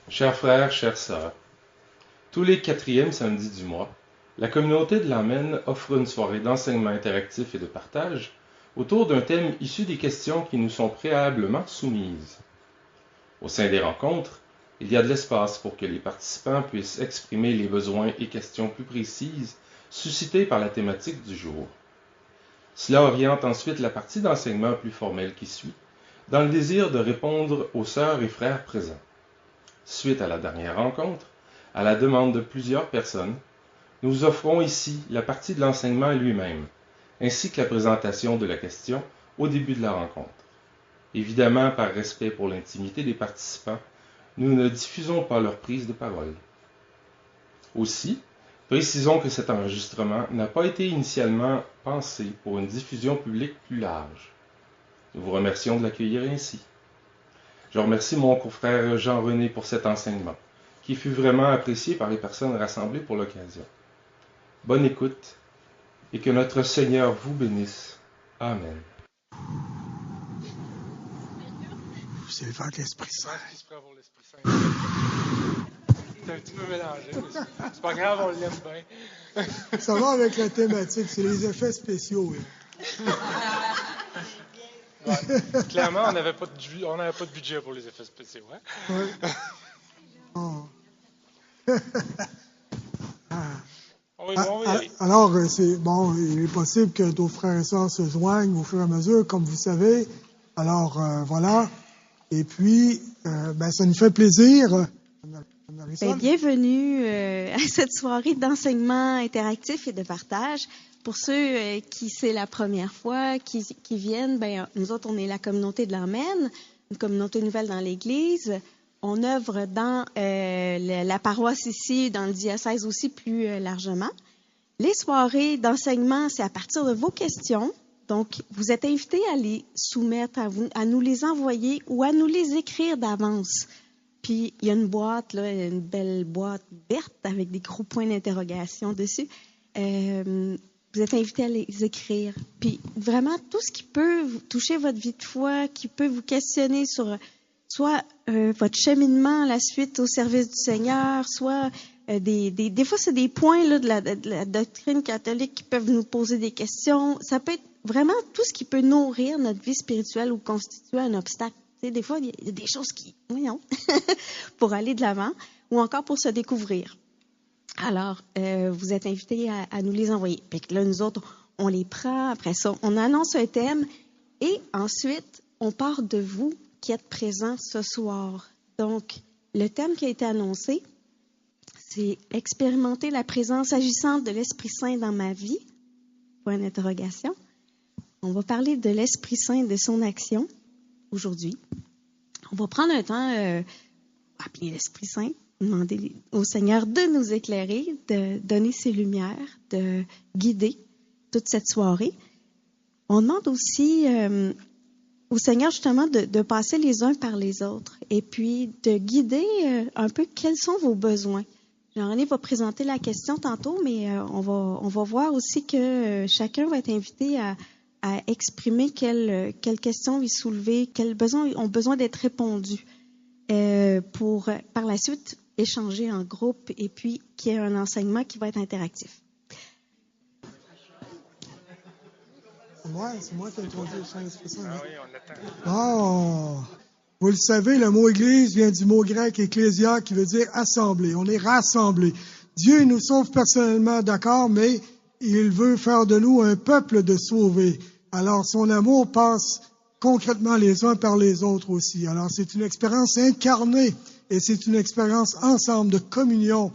Chers frères, chères sœurs, tous les quatrièmes samedis du mois, la communauté de l'Amen offre une soirée d'enseignement interactif et de partage autour d'un thème issu des questions qui nous sont préalablement soumises. Au sein des rencontres, il y a de l'espace pour que les participants puissent exprimer les besoins et questions plus précises suscités par la thématique du jour. Cela oriente ensuite la partie d'enseignement plus formelle qui suit, dans le désir de répondre aux sœurs et frères présents. Suite à la dernière rencontre, à la demande de plusieurs personnes, nous offrons ici la partie de l'enseignement lui-même, ainsi que la présentation de la question au début de la rencontre. Évidemment, par respect pour l'intimité des participants, nous ne diffusons pas leur prise de parole. Aussi, précisons que cet enregistrement n'a pas été initialement pensé pour une diffusion publique plus large. Nous vous remercions de l'accueillir ainsi. Je remercie mon confrère Jean-René pour cet enseignement, qui fut vraiment apprécié par les personnes rassemblées pour l'occasion. Bonne écoute, et que notre Seigneur vous bénisse. Amen. Vous allez faire l'Esprit Saint. Qui se prend pour l'Esprit Saint. C'est un petit peu mélangé, mais c'est pas grave, on l'aime bien. Ça va avec la thématique, c'est les effets spéciaux. Oui. Ouais, clairement, on n'avait pas de budget pour les effets spéciaux. Hein? Oui. Oh. On va y aller. Alors, c'est bon, il est possible que nos frères et sœurs se joignent au fur et à mesure, comme vous savez. Alors, voilà. Et puis, ça nous fait plaisir. Bienvenue à cette soirée d'enseignement interactif et de partage. Pour ceux qui c'est la première fois, qui viennent, nous autres, on est la communauté de l'Amen, une communauté nouvelle dans l'Église. On œuvre dans la paroisse ici, dans le diocèse aussi plus largement. Les soirées d'enseignement, c'est à partir de vos questions. Donc, vous êtes invités à les soumettre, à nous les envoyer ou à nous les écrire d'avance. Puis, il y a une boîte, là, une belle boîte verte avec des gros points d'interrogation dessus. Vous êtes invités à les écrire. Puis, vraiment, tout ce qui peut toucher votre vie de foi, qui peut vous questionner sur soit votre cheminement à la suite au service du Seigneur, soit des fois, c'est des points là, de la doctrine catholique qui peuvent nous poser des questions. Ça peut être vraiment tout ce qui peut nourrir notre vie spirituelle ou constituer un obstacle. Tu sais, des fois, il y a des choses qui... Oui, non. Pour aller de l'avant ou encore pour se découvrir. Alors, vous êtes invités à nous les envoyer. Puis là, nous autres, on les prend. Après ça, on annonce un thème et ensuite, on part de vous qui êtes présents ce soir. Donc, le thème qui a été annoncé, c'est « Expérimenter la présence agissante de l'Esprit Saint dans ma vie ». Point d'interrogation. On va parler de l'Esprit Saint et de son action aujourd'hui. On va prendre un temps, appeler l'Esprit Saint, demander au Seigneur de nous éclairer, de donner ses lumières, de guider toute cette soirée. On demande aussi au Seigneur justement de passer les uns par les autres et puis de guider un peu quels sont vos besoins. Jean-René va présenter la question tantôt, mais on va voir aussi que chacun va être invité à exprimer quelles questions il soulever, quels besoins ont besoin d'être répondus pour par la suite échanger en groupe et puis qu'il y ait un enseignement qui va être interactif. C'est moi qui ai introduit le Saint-Esprit Saint. Ah oui, on l'attend. Oh! Vous le savez, le mot Église vient du mot grec ecclésia qui veut dire assemblée. On est rassemblés. Dieu nous sauve personnellement, d'accord, mais il veut faire de nous un peuple de sauvés. Alors, son amour passe concrètement les uns par les autres aussi. Alors, c'est une expérience incarnée et c'est une expérience ensemble de communion.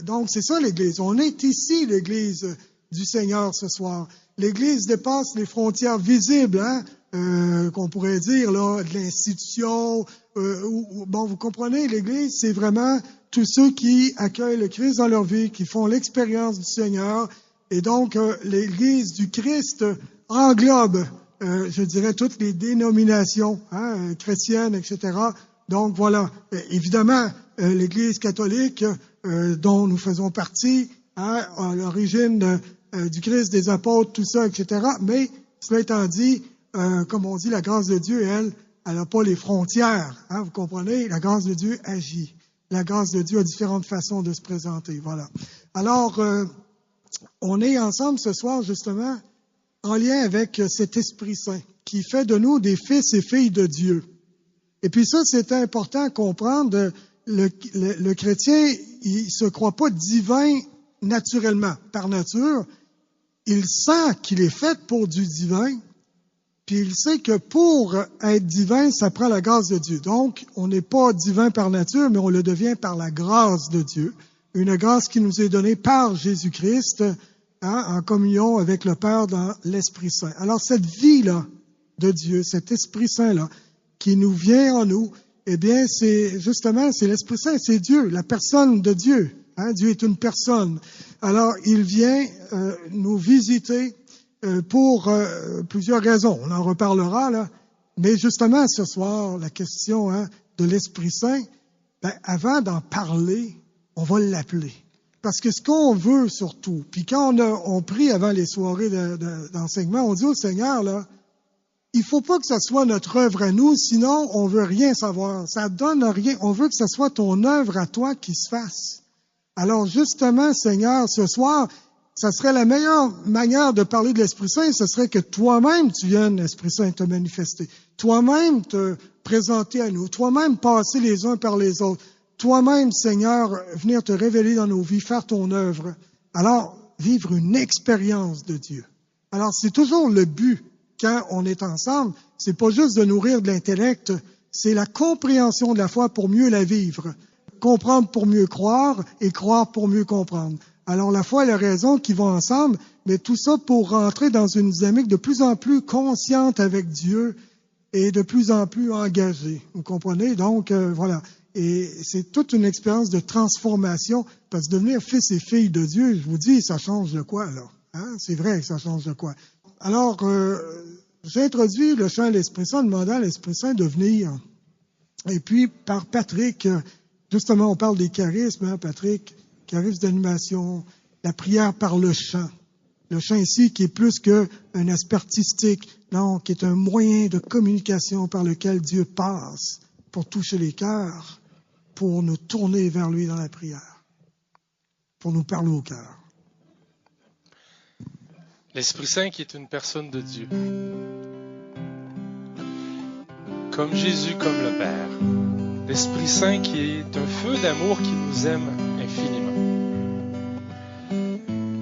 Donc, c'est ça l'Église. On est ici, l'Église du Seigneur ce soir. L'Église dépasse les frontières visibles, qu'on pourrait dire là, de l'institution. Bon, vous comprenez, l'Église, c'est vraiment tous ceux qui accueillent le Christ dans leur vie, qui font l'expérience du Seigneur. Et donc, l'Église du Christ englobe, je dirais, toutes les dénominations chrétiennes, etc. Donc, voilà. Évidemment, l'Église catholique, dont nous faisons partie, à l'origine du Christ, des apôtres, tout ça, etc. Mais, cela étant dit, comme on dit, la grâce de Dieu, elle n'a pas les frontières. Vous comprenez? La grâce de Dieu agit. la grâce de Dieu a différentes façons de se présenter. Voilà. Alors, on est ensemble ce soir, justement, en lien avec cet Esprit Saint qui fait de nous des fils et filles de Dieu. Et puis ça, c'est important à comprendre. Le chrétien, il se croit pas divin naturellement, par nature. Il sent qu'il est fait pour du divin, puis il sait que pour être divin, ça prend la grâce de Dieu. Donc, on n'est pas divin par nature, mais on le devient par la grâce de Dieu. Une grâce qui nous est donnée par Jésus-Christ, en communion avec le Père dans l'Esprit Saint. Alors, cette vie-là de Dieu, cet Esprit Saint-là, qui nous vient en nous, eh bien, c'est l'Esprit Saint, c'est Dieu, la personne de Dieu. Dieu est une personne. Alors, il vient nous visiter pour plusieurs raisons. On en reparlera, là. Mais justement, ce soir, la question de l'Esprit Saint, avant d'en parler, on va l'appeler. Parce que ce qu'on veut surtout, puis quand on prie avant les soirées d'enseignement, on dit au Seigneur, là, il faut pas que ce soit notre œuvre à nous, sinon on veut rien savoir. Ça donne rien. On veut que ce soit ton œuvre à toi qui se fasse. Alors justement, Seigneur, ce soir, ça serait la meilleure manière de parler de l'Esprit Saint, ce serait que toi-même tu viennes, l'Esprit Saint, te manifester. Toi-même te présenter à nous. Toi-même passer les uns par les autres. Toi-même, Seigneur, venir te révéler dans nos vies, faire ton œuvre. Alors, vivre une expérience de Dieu. Alors, c'est toujours le but quand on est ensemble. C'est pas juste de nourrir de l'intellect, c'est la compréhension de la foi pour mieux la vivre. Comprendre pour mieux croire et croire pour mieux comprendre. Alors, la foi et la raison qui vont ensemble, mais tout ça pour rentrer dans une dynamique de plus en plus consciente avec Dieu et de plus en plus engagée. Vous comprenez? Donc, voilà. Et c'est toute une expérience de transformation, parce que devenir fils et fille de Dieu, je vous dis, ça change de quoi, là? C'est vrai que ça change de quoi. Alors, j'ai introduit le chant à l'Esprit Saint en demandant à l'Esprit Saint de venir. Et puis, par Patrick, justement, on parle des charismes, Patrick, charisme d'animation, la prière par le chant. Le chant ici qui est plus qu'un aspect artistique, non, qui est un moyen de communication par lequel Dieu passe pour toucher les cœurs, pour nous tourner vers lui dans la prière, pour nous parler au cœur. L'Esprit Saint qui est une personne de Dieu. Comme Jésus, comme le Père. L'Esprit Saint qui est un feu d'amour qui nous aime infiniment.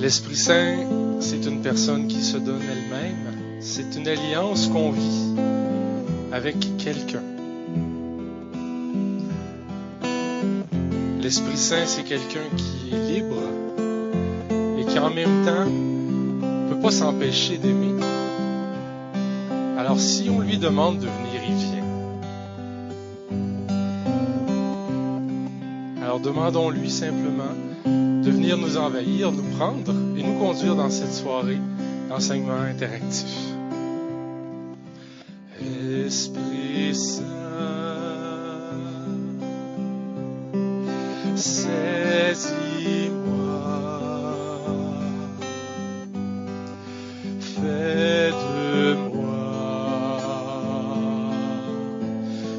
L'Esprit Saint, c'est une personne qui se donne elle-même. C'est une alliance qu'on vit avec quelqu'un. L'Esprit Saint, c'est quelqu'un qui est libre et qui en même temps ne peut pas s'empêcher d'aimer. Alors si on lui demande de venir, il vient. Alors demandons-lui simplement de venir nous envahir, nous prendre et nous conduire dans cette soirée d'enseignement interactif. Esprit Saint, saisis-moi, fais de moi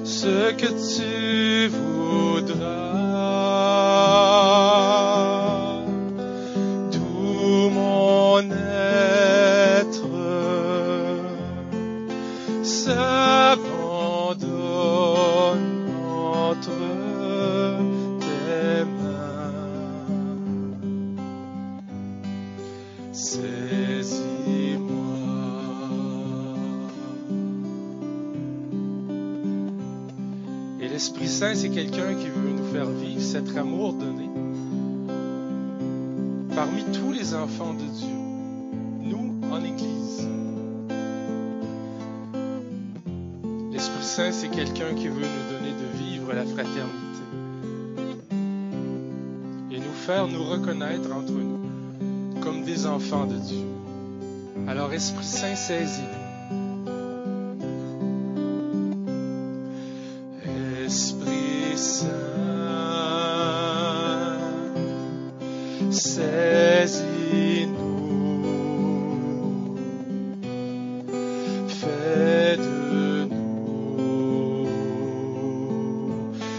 ce que tu voudras. Tout mon être s'abandonne entre tes mains. Saisis-moi. Et l'Esprit Saint, c'est quelqu'un qui veut nous faire vivre cet amour donné parmi tous les enfants de Dieu, nous en Église. L'Esprit Saint, c'est quelqu'un qui veut nous donner de vivre la fraternité et nous faire nous reconnaître entre nous comme des enfants de Dieu. Alors, Esprit Saint, saisis-nous. Esprit Saint, saisis-nous, fais de nous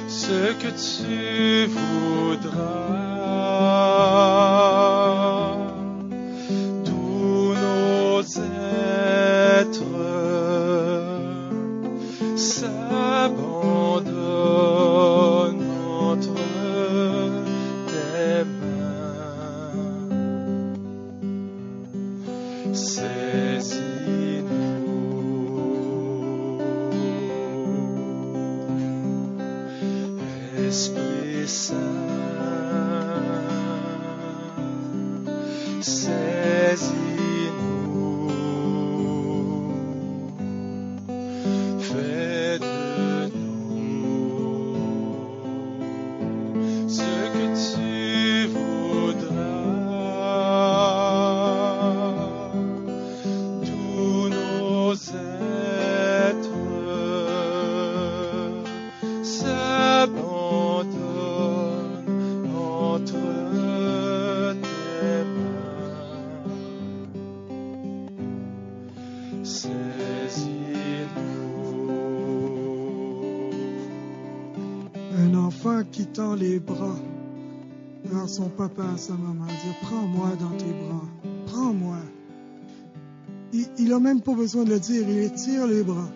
ce ce que tu voudras. Tous nos êtres s'abandonnent entre tes mains. Saisis-nous, Esprit Saint, saisis-nous, fais de nous ce que tu voudras. Tous nos êtres s'abandonnent entre tes mains. Saisis-nous. Un enfant qui tend les bras vers son papa, sa maman, dire « Prends-moi dans tes bras, prends-moi ». Il n'a même pas besoin de le dire, il étire les bras.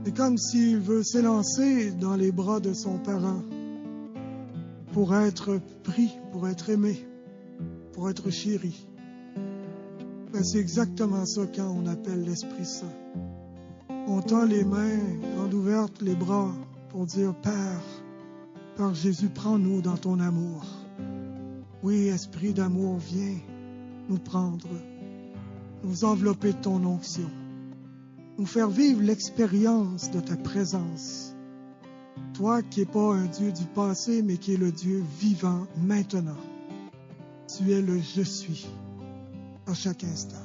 C'est comme s'il veut s'élancer dans les bras de son parent pour être pris, pour être aimé, pour être chéri. Ben, c'est exactement ça quand on appelle l'Esprit Saint. On tend les mains grandes ouvertes, les bras, pour dire « Père, Père Jésus, prends-nous dans ton amour. » Oui, Esprit d'amour, viens nous prendre, nous envelopper de ton onction, nous faire vivre l'expérience de ta présence. Toi qui n'es pas un Dieu du passé, mais qui es le Dieu vivant maintenant. Tu es le « Je suis » à chaque instant.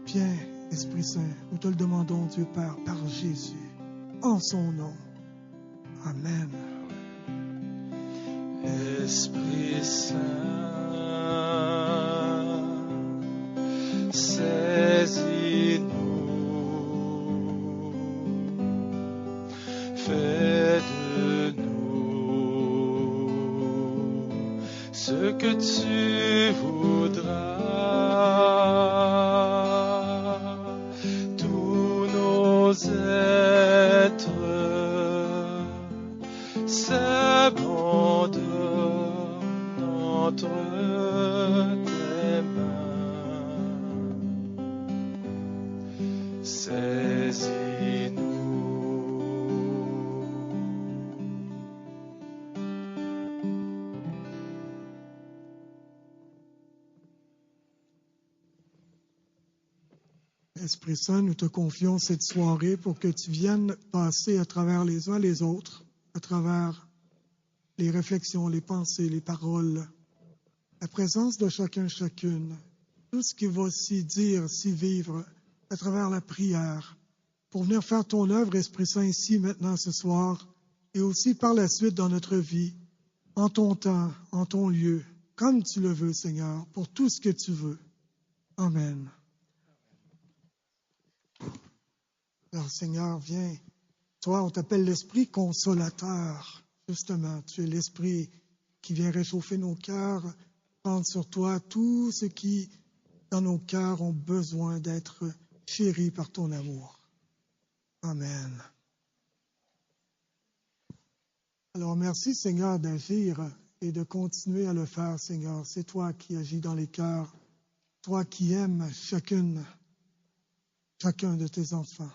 Viens, Esprit Saint, nous te le demandons, Dieu Père, par Jésus, en son nom. Amen. Esprit Saint, saisis-nous, fais de nous ce que tu voudras. Tous nos êtres s'abandonnent entre tes mains. Saisis-nous. Esprit Saint, nous te confions cette soirée pour que tu viennes passer à travers les uns les autres, à travers les réflexions, les pensées, les paroles, la présence de chacun, chacune, tout ce qui va s'y dire, s'y vivre, à travers la prière, pour venir faire ton œuvre, Esprit Saint, ici, maintenant, ce soir, et aussi par la suite dans notre vie, en ton temps, en ton lieu, comme tu le veux, Seigneur, pour tout ce que tu veux. Amen. Alors, Seigneur, viens. Toi, on t'appelle l'Esprit consolateur. Justement, tu es l'Esprit qui vient réchauffer nos cœurs, prendre sur toi tout ce qui, dans nos cœurs, ont besoin d'être chéris par ton amour. Amen. Alors, merci, Seigneur, d'agir et de continuer à le faire, Seigneur. C'est toi qui agis dans les cœurs, toi qui aimes chacun de tes enfants.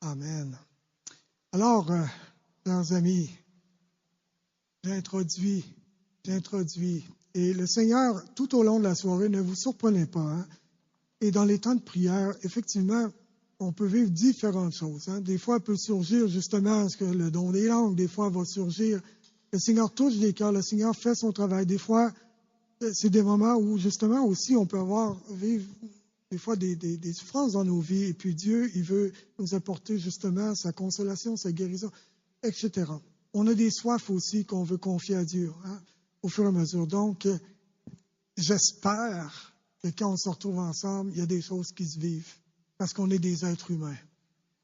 Amen. Alors, chers amis, j'introduis, et le Seigneur, tout au long de la soirée, ne vous surprenez pas, hein? Et dans les temps de prière, effectivement, on peut vivre différentes choses. Hein? Des fois, il peut surgir justement le don des langues, des fois, il va surgir, le Seigneur touche les cœurs, le Seigneur fait son travail. Des fois, c'est des moments où, justement, aussi, on peut vivre des fois des souffrances dans nos vies, et puis Dieu, il veut nous apporter justement sa consolation, sa guérison, etc. On a des soifs aussi qu'on veut confier à Dieu, hein, au fur et à mesure. Donc, j'espère que quand on se retrouve ensemble, il y a des choses qui se vivent, parce qu'on est des êtres humains.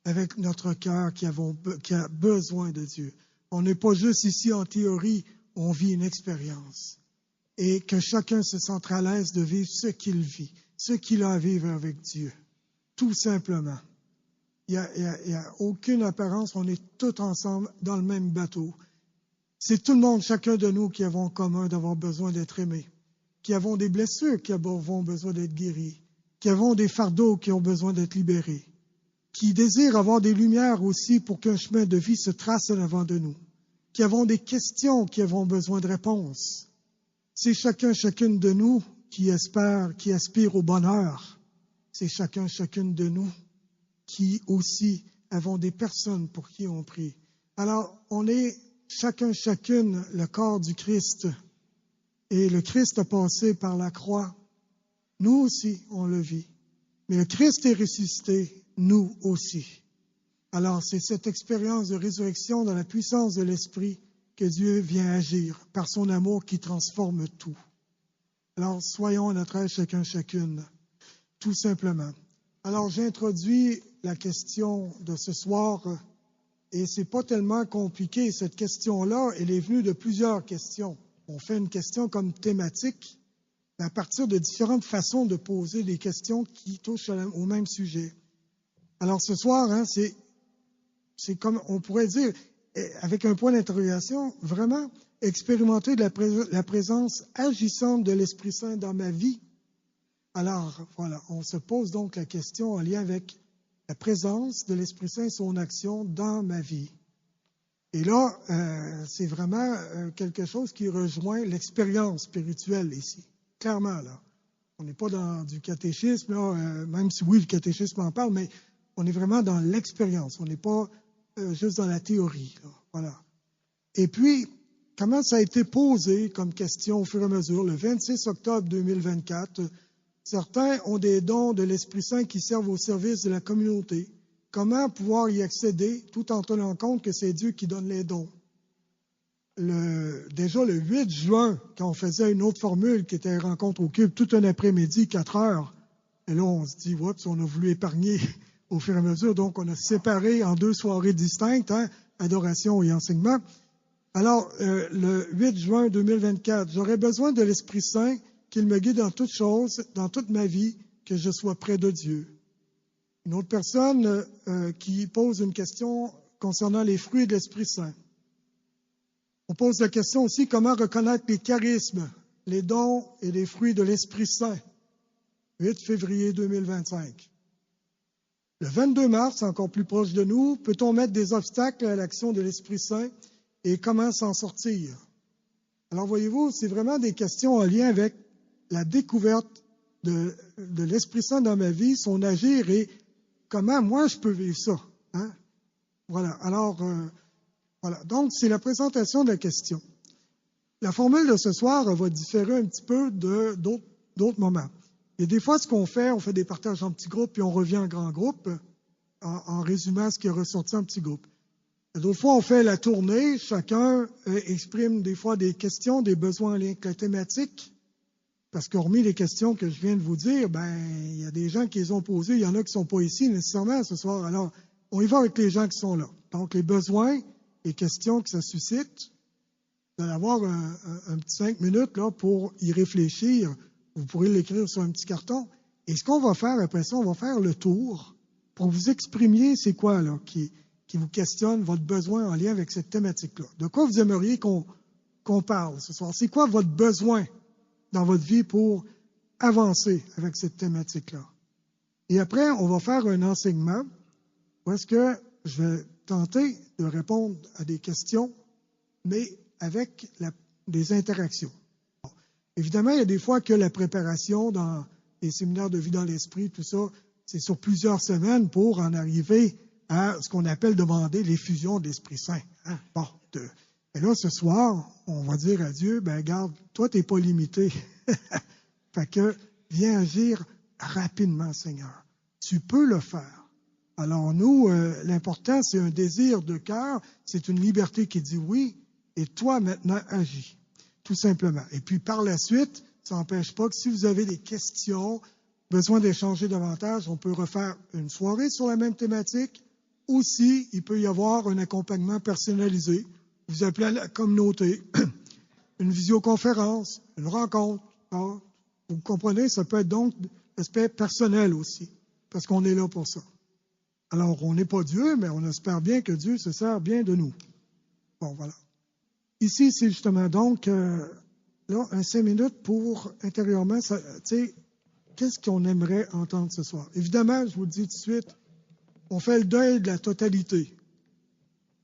avec notre cœur qui a besoin de Dieu. On n'est pas juste ici en théorie, on vit une expérience. Et que chacun se sente à l'aise de vivre ce qu'il vit, ce qu'il a à vivre avec Dieu. Tout simplement. Il n'y a aucune apparence, on est tous ensemble dans le même bateau. C'est tout le monde, chacun de nous, qui avons en commun d'avoir besoin d'être aimés, qui avons des blessures qui avons besoin d'être guéris, qui avons des fardeaux qui ont besoin d'être libérés, qui désirent avoir des lumières aussi pour qu'un chemin de vie se trace en avant de nous, qui avons des questions qui avons besoin de réponses. C'est chacune de nous qui aspire au bonheur. C'est chacune de nous qui aussi avons des personnes pour qui on prie. Alors, on est chacune le corps du Christ. Et le Christ a passé par la croix. Nous aussi, on le vit. Mais le Christ est ressuscité, nous aussi. Alors, c'est cette expérience de résurrection dans la puissance de l'Esprit que Dieu vient agir par son amour qui transforme tout. Alors, soyons à notre aise chacune, tout simplement. Alors, j'introduis la question de ce soir, et c'est pas tellement compliqué. Cette question-là, elle est venue de plusieurs questions. On fait une question comme thématique, à partir de différentes façons de poser des questions qui touchent au même sujet. Alors, ce soir, c'est comme, on pourrait dire, avec un point d'interrogation, vraiment expérimenter de la présence agissante de l'Esprit Saint dans ma vie. Alors, voilà, on se pose donc la question en lien avec la présence de l'Esprit Saint et son action dans ma vie. Et là, c'est vraiment quelque chose qui rejoint l'expérience spirituelle ici. Clairement, là. On n'est pas dans du catéchisme, là, même si oui, le catéchisme en parle, mais on est vraiment dans l'expérience. On n'est pas juste dans la théorie, là. Voilà. Et puis, comment ça a été posé comme question au fur et à mesure? Le 26 octobre 2024, certains ont des dons de l'Esprit Saint qui servent au service de la communauté. Comment pouvoir y accéder tout en tenant compte que c'est Dieu qui donne les dons? Déjà le 8 juin, quand on faisait une autre formule qui était rencontre au cube, tout un après-midi, 4 heures, et là on se dit, oups, on a voulu épargner au fur et à mesure, donc on a séparé en 2 soirées distinctes, adoration et enseignement. Alors, le 8 juin 2024, j'aurais besoin de l'Esprit Saint qu'il me guide dans toutes choses, dans toute ma vie, que je sois près de Dieu. Une autre personne qui pose une question concernant les fruits de l'Esprit Saint. On pose la question aussi, comment reconnaître les charismes, les dons et les fruits de l'Esprit Saint? 8 février 2025. Le 22 mars, encore plus proche de nous, peut-on mettre des obstacles à l'action de l'Esprit Saint et comment s'en sortir? Alors, voyez-vous, c'est vraiment des questions en lien avec la découverte de l'Esprit Saint dans ma vie, son agir et comment moi je peux vivre ça. Voilà. Alors, voilà. Donc, c'est la présentation de la question. La formule de ce soir va différer un petit peu d'autres moments. Et des fois, ce qu'on fait, on fait des partages en petits groupes, puis on revient en grand groupe, en résumant ce qui est ressorti en petits groupes. D'autres fois, on fait la tournée, chacun exprime des fois des questions, des besoins en lien avec la thématique, parce qu'hormis les questions que je viens de vous dire, il y a des gens qui les ont posées, il y en a qui ne sont pas ici nécessairement ce soir. Alors, on y va avec les gens qui sont là. Donc, les besoins, les questions que ça suscite, vous allez avoir un petit 5 minutes là, pour y réfléchir. Vous pourrez l'écrire sur un petit carton. Et ce qu'on va faire après ça, on va faire le tour pour vous exprimiez c'est quoi là qui vous questionne votre besoin en lien avec cette thématique-là. De quoi vous aimeriez qu'on parle ce soir? C'est quoi votre besoin dans votre vie pour avancer avec cette thématique-là? Et après, on va faire un enseignement où est-ce que je vais tenter de répondre à des questions, mais avec des interactions. Bon. Évidemment, il y a des fois que la préparation dans les séminaires de vie dans l'esprit, tout ça, c'est sur plusieurs semaines pour en arriver à ce qu'on appelle demander l'effusion de l'Esprit Saint. Bon, et là, ce soir, on va dire à Dieu, regarde, toi, t'es pas limité. Fait que, viens agir rapidement, Seigneur. Tu peux le faire. Alors nous, l'important, c'est un désir de cœur, c'est une liberté qui dit oui, et toi, maintenant, agis, tout simplement. Et puis, par la suite, ça n'empêche pas que si vous avez des questions, besoin d'échanger davantage, on peut refaire une soirée sur la même thématique, aussi, il peut y avoir un accompagnement personnalisé. Vous appelez à la communauté, une visioconférence, une rencontre. Hein? Vous comprenez, ça peut être donc l'aspect personnel aussi, parce qu'on est là pour ça. Alors, on n'est pas Dieu, mais on espère bien que Dieu se sert bien de nous. Bon, voilà. Ici, c'est justement donc, là, un 5 minutes pour intérieurement, tu sais, qu'est-ce qu'on aimerait entendre ce soir? Évidemment, je vous le dis tout de suite, on fait le deuil de la totalité.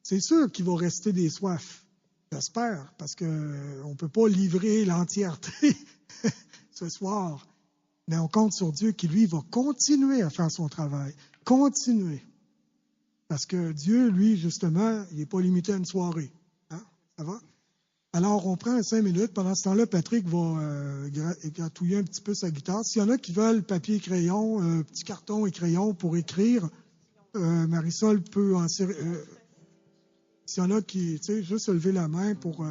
C'est sûr qu'il va rester des soifs, j'espère, parce qu'on ne peut pas livrer l'entièreté ce soir. Mais on compte sur Dieu qui, lui, va continuer à faire son travail. Continuer. Parce que Dieu, lui, justement, il n'est pas limité à une soirée. Hein? Ça va? Alors, on prend 5 minutes. Pendant ce temps-là, Patrick va gratouiller un petit peu sa guitare. S'il y en a qui veulent papier et crayon, petit carton et crayon pour écrire, Marisol peut en serrer. S'il y en a qui, tu sais, juste lever la main pour...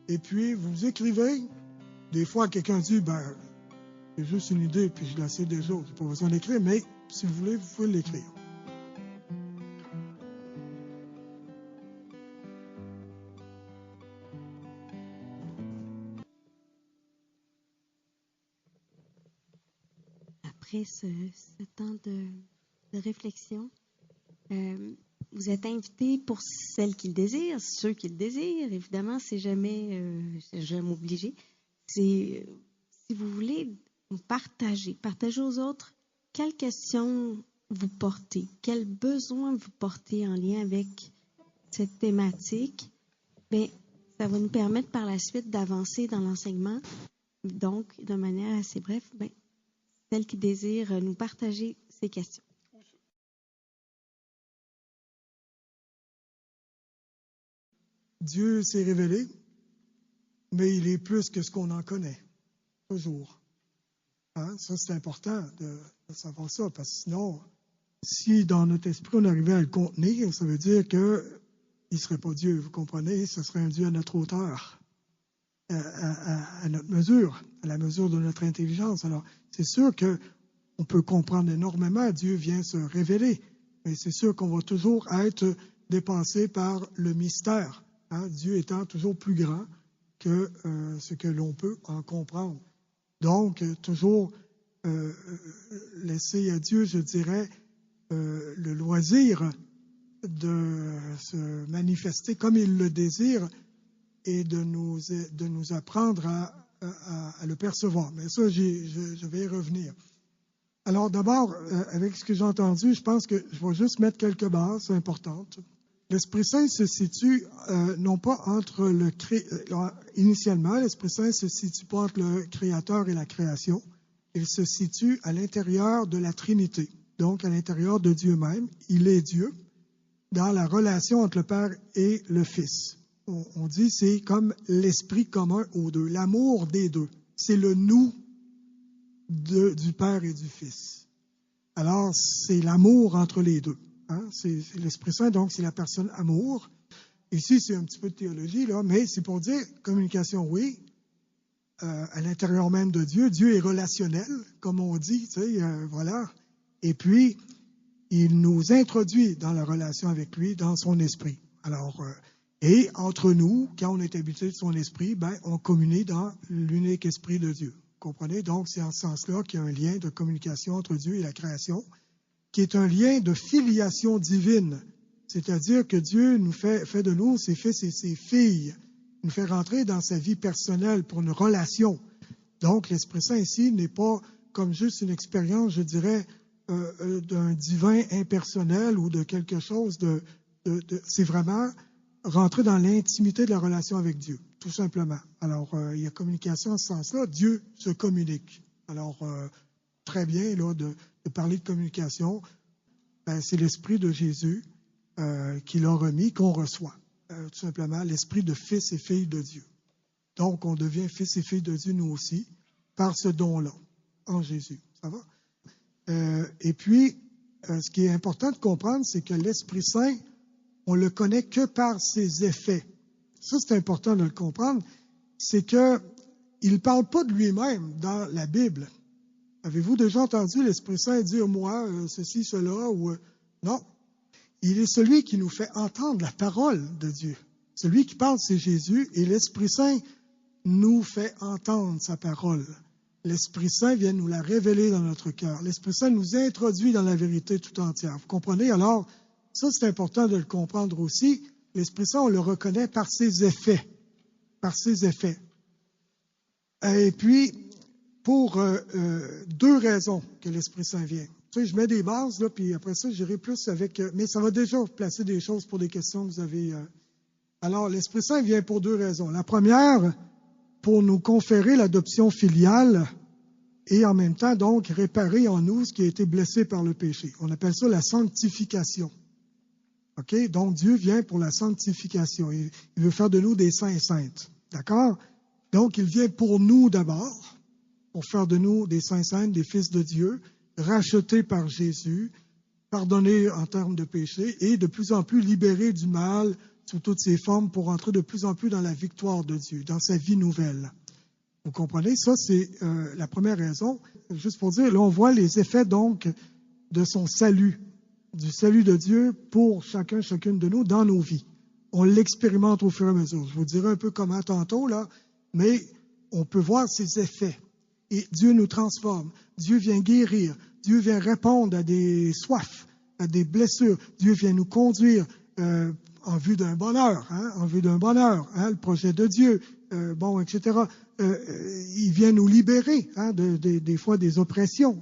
et puis, vous écrivez. Des fois, quelqu'un dit, ben, c'est juste une idée, puis je la sais déjà. J'ai pas besoin d'écrire, mais si vous voulez, vous pouvez l'écrire. Après ce temps de réflexion, vous êtes invités pour celles qui le désirent, ceux qui le désirent. Évidemment, c'est jamais obligé. C'est, si vous voulez, partager aux autres quelles questions vous portez, quels besoins vous portez en lien avec cette thématique. Bien, ça va nous permettre par la suite d'avancer dans l'enseignement. Donc, de manière assez brève, bien, celles qui désirent nous partager ces questions. Dieu s'est révélé, mais il est plus que ce qu'on en connaît, toujours. Hein? Ça, c'est important de savoir ça, parce que sinon, si dans notre esprit on arrivait à le contenir, ça veut dire qu'il ne serait pas Dieu, vous comprenez? Ce serait un Dieu à notre hauteur, à notre mesure, à la mesure de notre intelligence. Alors, c'est sûr qu'on peut comprendre énormément, Dieu vient se révéler, mais c'est sûr qu'on va toujours être dépassé par le mystère. Hein, Dieu étant toujours plus grand que ce que l'on peut en comprendre. Donc, toujours laisser à Dieu, je dirais, le loisir de se manifester comme il le désire et de nous apprendre à le percevoir. Mais ça, je vais y revenir. Alors d'abord, avec ce que j'ai entendu, je pense que je vais juste mettre quelques bases importantes. L'Esprit Saint se situe non pas entre initialement, l'Esprit Saint se situe pas entre le Créateur et la création. Il se situe à l'intérieur de la Trinité, donc à l'intérieur de Dieu même. Il est Dieu dans la relation entre le Père et le Fils. On dit c'est comme l'esprit commun aux deux, l'amour des deux. C'est le nous du Père et du Fils. Alors, c'est l'amour entre les deux. Hein? C'est l'Esprit Saint, donc c'est la personne amour. Ici, c'est un petit peu de théologie, là, mais c'est pour dire, communication, oui, à l'intérieur même de Dieu. Dieu est relationnel, comme on dit, tu sais, voilà. Et puis, il nous introduit dans la relation avec lui, dans son esprit. Alors, et entre nous, quand on est habité de son esprit, ben, on communie dans l'unique esprit de Dieu. Vous comprenez? Donc, c'est en ce sens-là qu'il y a un lien de communication entre Dieu et la création, qui est un lien de filiation divine. C'est-à-dire que Dieu nous fait de nous ses fils et ses filles. Il nous fait rentrer dans sa vie personnelle pour une relation. Donc, l'Esprit Saint ici n'est pas comme juste une expérience, je dirais, d'un divin impersonnel ou de quelque chose c'est vraiment rentrer dans l'intimité de la relation avec Dieu, tout simplement. Alors, il y a communication en ce sens-là. Dieu se communique. Alors, très bien, là, de parler de communication, c'est l'Esprit de Jésus qui l'a remis, qu'on reçoit. Tout simplement, l'Esprit de fils et filles de Dieu. Donc, on devient fils et filles de Dieu, nous aussi, par ce don-là, en Jésus. Ça va? Et puis, ce qui est important de comprendre, c'est que l'Esprit Saint, on le connaît que par ses effets. Ça, c'est important de le comprendre. C'est qu'il ne parle pas de lui-même dans la Bible. Avez-vous déjà entendu l'Esprit Saint dire « moi, ceci, cela » ou non? il est celui qui nous fait entendre la parole de Dieu. Celui qui parle, c'est Jésus, et l'Esprit Saint nous fait entendre sa parole. L'Esprit Saint vient nous la révéler dans notre cœur. L'Esprit Saint nous introduit dans la vérité tout entière. Vous comprenez? Alors, ça, c'est important de le comprendre aussi. L'Esprit Saint, on le reconnaît par ses effets. Par ses effets. Et puis, pour deux raisons que l'Esprit Saint vient. Tu sais, je mets des bases, là, puis après ça, j'irai plus avec... mais ça va déjà placer des choses pour des questions que vous avez... Alors, l'Esprit Saint vient pour deux raisons. La première, pour nous conférer l'adoption filiale et en même temps, donc, réparer en nous ce qui a été blessé par le péché. On appelle ça la sanctification. OK? Donc, Dieu vient pour la sanctification. Il veut faire de nous des saints et saintes. D'accord? Donc, il vient pour nous d'abord, pour faire de nous des saints et saintes, des fils de Dieu, rachetés par Jésus, pardonnés en termes de péché et de plus en plus libérés du mal sous toutes ses formes pour entrer de plus en plus dans la victoire de Dieu, dans sa vie nouvelle. Vous comprenez? Ça, c'est la première raison. Juste pour dire, là, on voit les effets, donc, de son salut, du salut de Dieu pour chacune de nous dans nos vies. On l'expérimente au fur et à mesure. Je vous dirai un peu comment tantôt, là, mais on peut voir ses effets. Et Dieu nous transforme. Dieu vient guérir. Dieu vient répondre à des soifs, à des blessures. Dieu vient nous conduire en vue d'un bonheur, en vue d'un bonheur, le projet de Dieu, etc. Il vient nous libérer des fois des oppressions,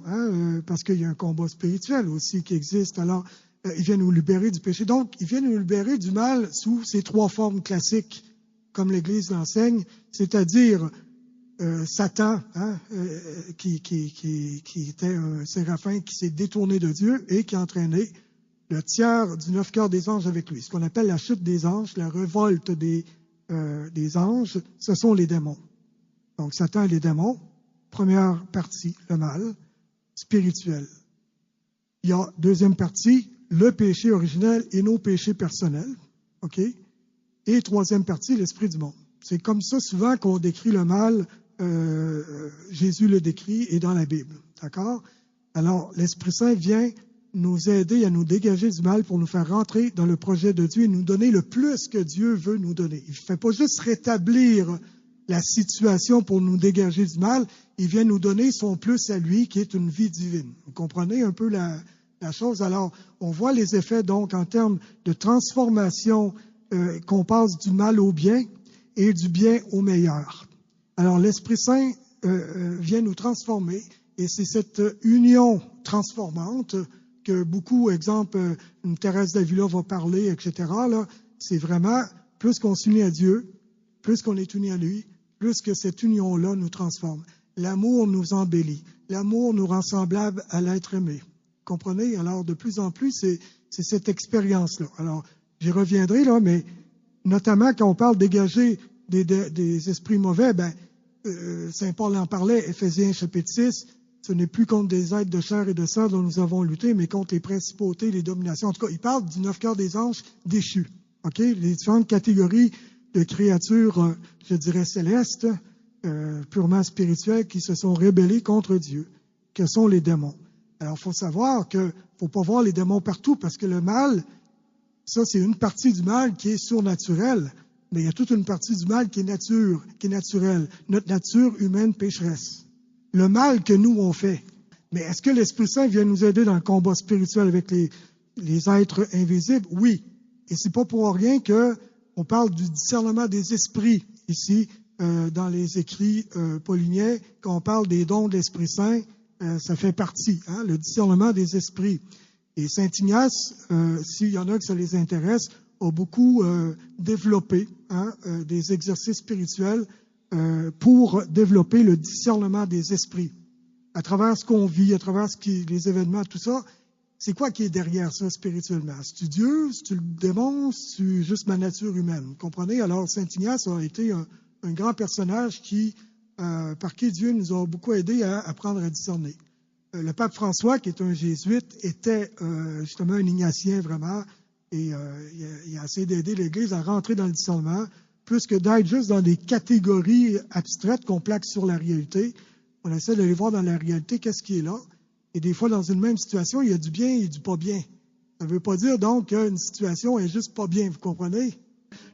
parce qu'il y a un combat spirituel aussi qui existe. Alors, il vient nous libérer du péché. Donc, il vient nous libérer du mal sous ces trois formes classiques, comme l'Église l'enseigne, c'est-à-dire Satan, qui était un séraphin qui s'est détourné de Dieu et qui a entraîné le tiers du 9 cœurs des anges avec lui. Ce qu'on appelle la chute des anges, la révolte des anges, ce sont les démons. Donc Satan et les démons, première partie, le mal, spirituel. Il y a deuxième partie, le péché originel et nos péchés personnels. OK? Et troisième partie, l'esprit du monde. C'est comme ça souvent qu'on décrit le mal. Jésus le décrit et dans la Bible. D'accord? Alors, l'Esprit Saint vient nous aider à nous dégager du mal pour nous faire rentrer dans le projet de Dieu et nous donner le plus que Dieu veut nous donner. Il ne fait pas juste rétablir la situation pour nous dégager du mal, il vient nous donner son plus à lui, qui est une vie divine. Vous comprenez un peu la chose? Alors, on voit les effets, donc, en termes de transformation, qu'on passe du mal au bien et du bien au meilleur. Alors, l'Esprit Saint vient nous transformer et c'est cette union transformante que beaucoup, exemple, une Thérèse d'Avila va parler, etc. Là, c'est vraiment, plus qu'on s'unit à Dieu, plus qu'on est uni à lui, plus que cette union-là nous transforme. L'amour nous embellit. L'amour nous rend semblables à l'être aimé. Comprenez? Alors, de plus en plus, c'est cette expérience-là. Alors, j'y reviendrai, là, mais notamment quand on parle de dégager des esprits mauvais, Saint Paul en parlait, Éphésiens chapitre 6, ce n'est plus contre des êtres de chair et de sang dont nous avons lutté, mais contre les principautés, les dominations. En tout cas, il parle du 9 cœurs des anges déchus. OK? Les différentes catégories de créatures, je dirais célestes, purement spirituelles, qui se sont rébellées contre Dieu, que sont les démons. Alors, il faut savoir qu'il ne faut pas voir les démons partout, parce que le mal, ça, c'est une partie du mal qui est surnaturelle. Mais il y a toute une partie du mal qui est naturelle. Notre nature humaine pécheresse. Le mal que nous, on fait. Mais est-ce que l'Esprit Saint vient nous aider dans le combat spirituel avec les êtres invisibles? Oui. Et c'est pas pour rien qu'on parle du discernement des esprits ici, dans les écrits pauliniens. Quand on parle des dons de l'Esprit Saint, ça fait partie, le discernement des esprits. Et Saint Ignace, s'il y en a que ça les intéresse, a beaucoup développé des exercices spirituels pour développer le discernement des esprits. À travers ce qu'on vit, à travers les événements, tout ça, c'est quoi qui est derrière ça spirituellement? C'est-tu Dieu? C'est-tu le démon? C'est juste ma nature humaine? Vous comprenez? Alors, Saint Ignace a été un grand personnage par qui Dieu nous a beaucoup aidé à apprendre à discerner. Le pape François, qui est un jésuite, était justement un ignatien vraiment, et il a essayé d'aider l'Église à rentrer dans le discernement, plus que d'être juste dans des catégories abstraites qu'on plaque sur la réalité. On essaie d'aller voir dans la réalité qu'est-ce qui est là. Et des fois, dans une même situation, il y a du bien et du pas bien. Ça ne veut pas dire donc qu'une situation est juste pas bien, vous comprenez?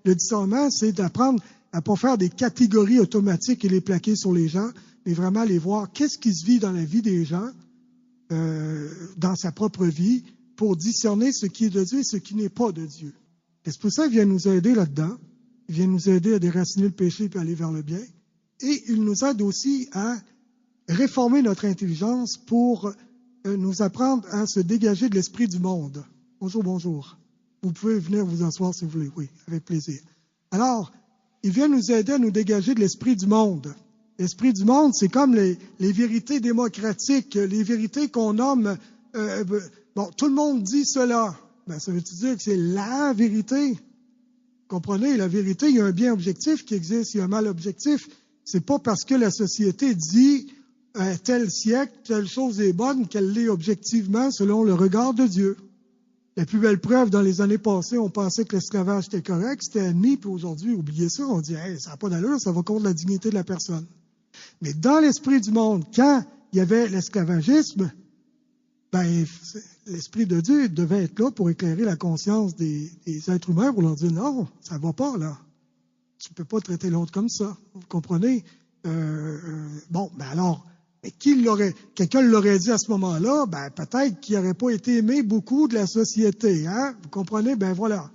Le discernement, c'est d'apprendre à ne pas faire des catégories automatiques et les plaquer sur les gens, mais vraiment les voir qu'est-ce qui se vit dans la vie des gens, dans sa propre vie, pour discerner ce qui est de Dieu et ce qui n'est pas de Dieu. Et c'est pour ça qu'il vient nous aider là-dedans. Il vient nous aider à déraciner le péché et aller vers le bien. Et il nous aide aussi à réformer notre intelligence pour nous apprendre à se dégager de l'esprit du monde. Bonjour, bonjour. Vous pouvez venir vous asseoir si vous voulez. Oui, avec plaisir. Alors, il vient nous aider à nous dégager de l'esprit du monde. L'esprit du monde, c'est comme les vérités démocratiques, les vérités qu'on nomme... bon, tout le monde dit cela. Ben, ça veut dire que c'est la vérité? Vous comprenez? La vérité, il y a un bien objectif qui existe, il y a un mal objectif. C'est pas parce que la société dit tel siècle, telle chose est bonne, qu'elle l'est objectivement selon le regard de Dieu. La plus belle preuve, dans les années passées, on pensait que l'esclavage était correct, c'était admis, puis aujourd'hui, oubliez ça, on dit hey, ça n'a pas d'allure, ça va contre la dignité de la personne. Mais dans l'esprit du monde, quand il y avait l'esclavagisme, ben, l'Esprit de Dieu devait être là pour éclairer la conscience des êtres humains, pour leur dire non, ça ne va pas, là. Tu ne peux pas traiter l'autre comme ça. Vous comprenez? Bon, ben alors, quelqu'un l'aurait dit à ce moment-là, ben peut-être qu'il n'aurait pas été aimé beaucoup de la société. Hein? Vous comprenez? Ben voilà.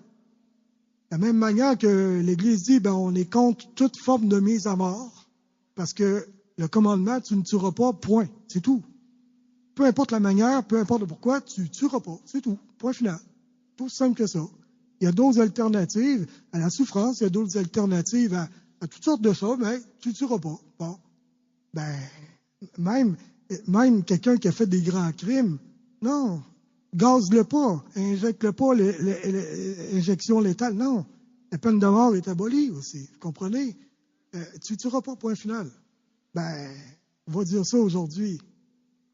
De la même manière que l'Église dit, ben on est contre toute forme de mise à mort, parce que le commandement, tu ne tueras pas, point. C'est tout. Peu importe la manière, peu importe pourquoi, tu ne tueras pas. C'est tout. Point final. Tout simple que ça. Il y a d'autres alternatives à la souffrance, il y a d'autres alternatives à toutes sortes de choses, mais tu ne tueras pas. Bon. Ben, même quelqu'un qui a fait des grands crimes, non. Gaze-le pas. Injecte-le pas, l'injection létale. Non. La peine de mort est abolie aussi. Vous comprenez? Tu ne tueras pas, point final. Ben, on va dire ça aujourd'hui.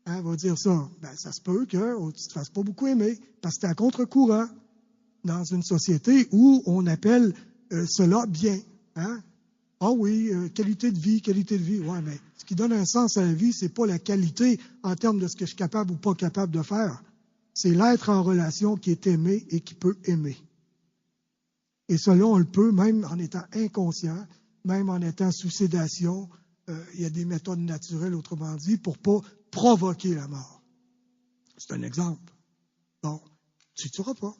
Hein, on va dire ça. Ben, ça se peut que tu ne te fasses pas beaucoup aimer, parce que tu es à contre-courant dans une société où on appelle cela bien. Hein? Ah oui, qualité de vie. Ouais, mais ce qui donne un sens à la vie, c'est pas la qualité en termes de ce que je suis capable ou pas capable de faire. C'est l'être en relation qui est aimé et qui peut aimer. Et cela, on le peut même en étant inconscient, même en étant sous sédation. Il y a des méthodes naturelles, autrement dit, pour pas provoquer la mort. C'est un exemple. Bon, tu ne tueras pas.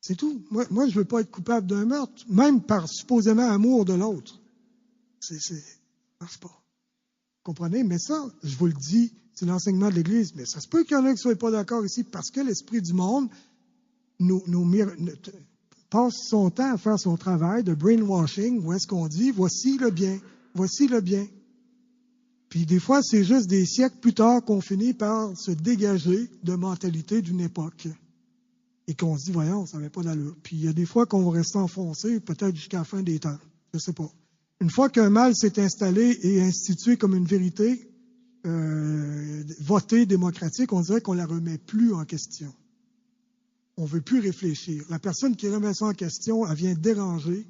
C'est tout. Moi, je ne veux pas être coupable d'un meurtre, même par supposément amour de l'autre. Ça marche pas. Vous comprenez? Mais ça, je vous le dis, c'est l'enseignement de l'Église. Mais ça se peut qu'il y en a qui ne soient pas d'accord ici, parce que l'esprit du monde passe son temps à faire son travail de brainwashing, où est-ce qu'on dit, voici le bien, voici le bien. Puis des fois, c'est juste des siècles plus tard qu'on finit par se dégager de mentalité d'une époque. Et qu'on se dit, voyons, ça n'avait pas d'allure. Puis il y a des fois qu'on va rester enfoncé, peut-être jusqu'à la fin des temps. Je ne sais pas. Une fois qu'un mal s'est installé et institué comme une vérité votée, démocratique, on dirait qu'on ne la remet plus en question. On ne veut plus réfléchir. La personne qui remet ça en question, elle vient déranger.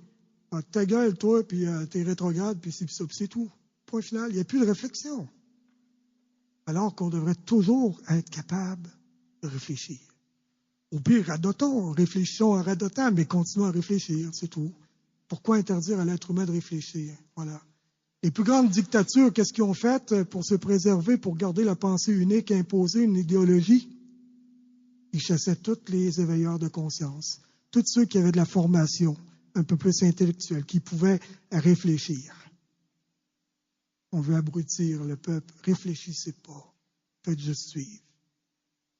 Ah, ta gueule, toi, puis t'es rétrograde, puis c'est tout. Point final. Il n'y a plus de réflexion. Alors qu'on devrait toujours être capable de réfléchir. Au pire, réfléchissons en radotant, mais continuons à réfléchir, c'est tout. Pourquoi interdire à l'être humain de réfléchir? Voilà. Les plus grandes dictatures, qu'est-ce qu'ils ont fait pour se préserver, pour garder la pensée unique, imposer une idéologie? Ils chassaient tous les éveilleurs de conscience, tous ceux qui avaient de la formation un peu plus intellectuelle, qui pouvaient réfléchir. On veut abrutir le peuple. Réfléchissez pas. Faites juste suivre.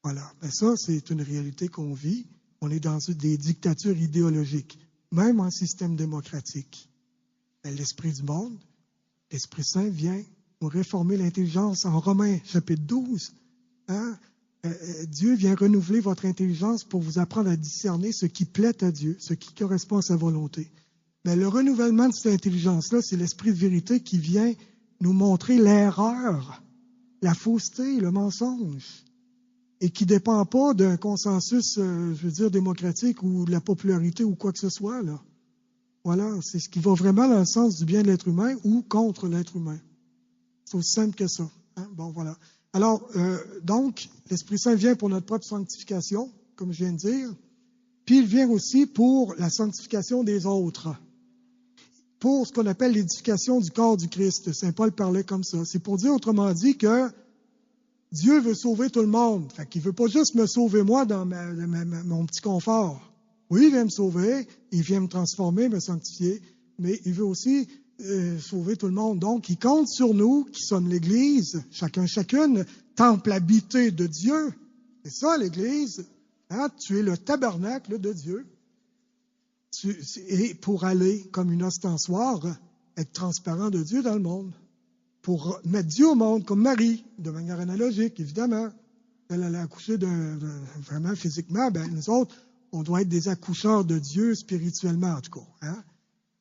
Voilà. Mais ça, c'est une réalité qu'on vit. On est dans des dictatures idéologiques, même en système démocratique. Mais l'Esprit du monde, l'Esprit Saint vient nous réformer l'intelligence. En Romains, chapitre 12, hein, Dieu vient renouveler votre intelligence pour vous apprendre à discerner ce qui plaît à Dieu, ce qui correspond à sa volonté. Mais le renouvellement de cette intelligence-là, c'est l'Esprit de vérité qui vient nous montrer l'erreur, la fausseté, le mensonge, et qui ne dépend pas d'un consensus, démocratique ou de la popularité ou quoi que ce soit, là. Voilà, c'est ce qui va vraiment dans le sens du bien de l'être humain ou contre l'être humain. C'est aussi simple que ça. Hein? Bon, voilà. Alors, donc, l'Esprit Saint vient pour notre propre sanctification, comme je viens de dire. Puis il vient aussi pour la sanctification des autres, pour ce qu'on appelle l'édification du corps du Christ. Saint Paul parlait comme ça. C'est pour dire, autrement dit, que Dieu veut sauver tout le monde. Fait qu'il veut pas juste me sauver moi dans mon petit confort. Oui, il vient me sauver, il vient me transformer, me sanctifier, mais il veut aussi sauver tout le monde. Donc, il compte sur nous, qui sommes l'Église, chacune, temple habité de Dieu. C'est ça, l'Église. Hein? Tu es le tabernacle de Dieu. Et pour aller, comme une ostensoire, être transparent de Dieu dans le monde. Pour mettre Dieu au monde, comme Marie, de manière analogique, évidemment. Elle a accouché vraiment physiquement. Ben, nous autres, on doit être des accoucheurs de Dieu spirituellement, en tout cas. Hein?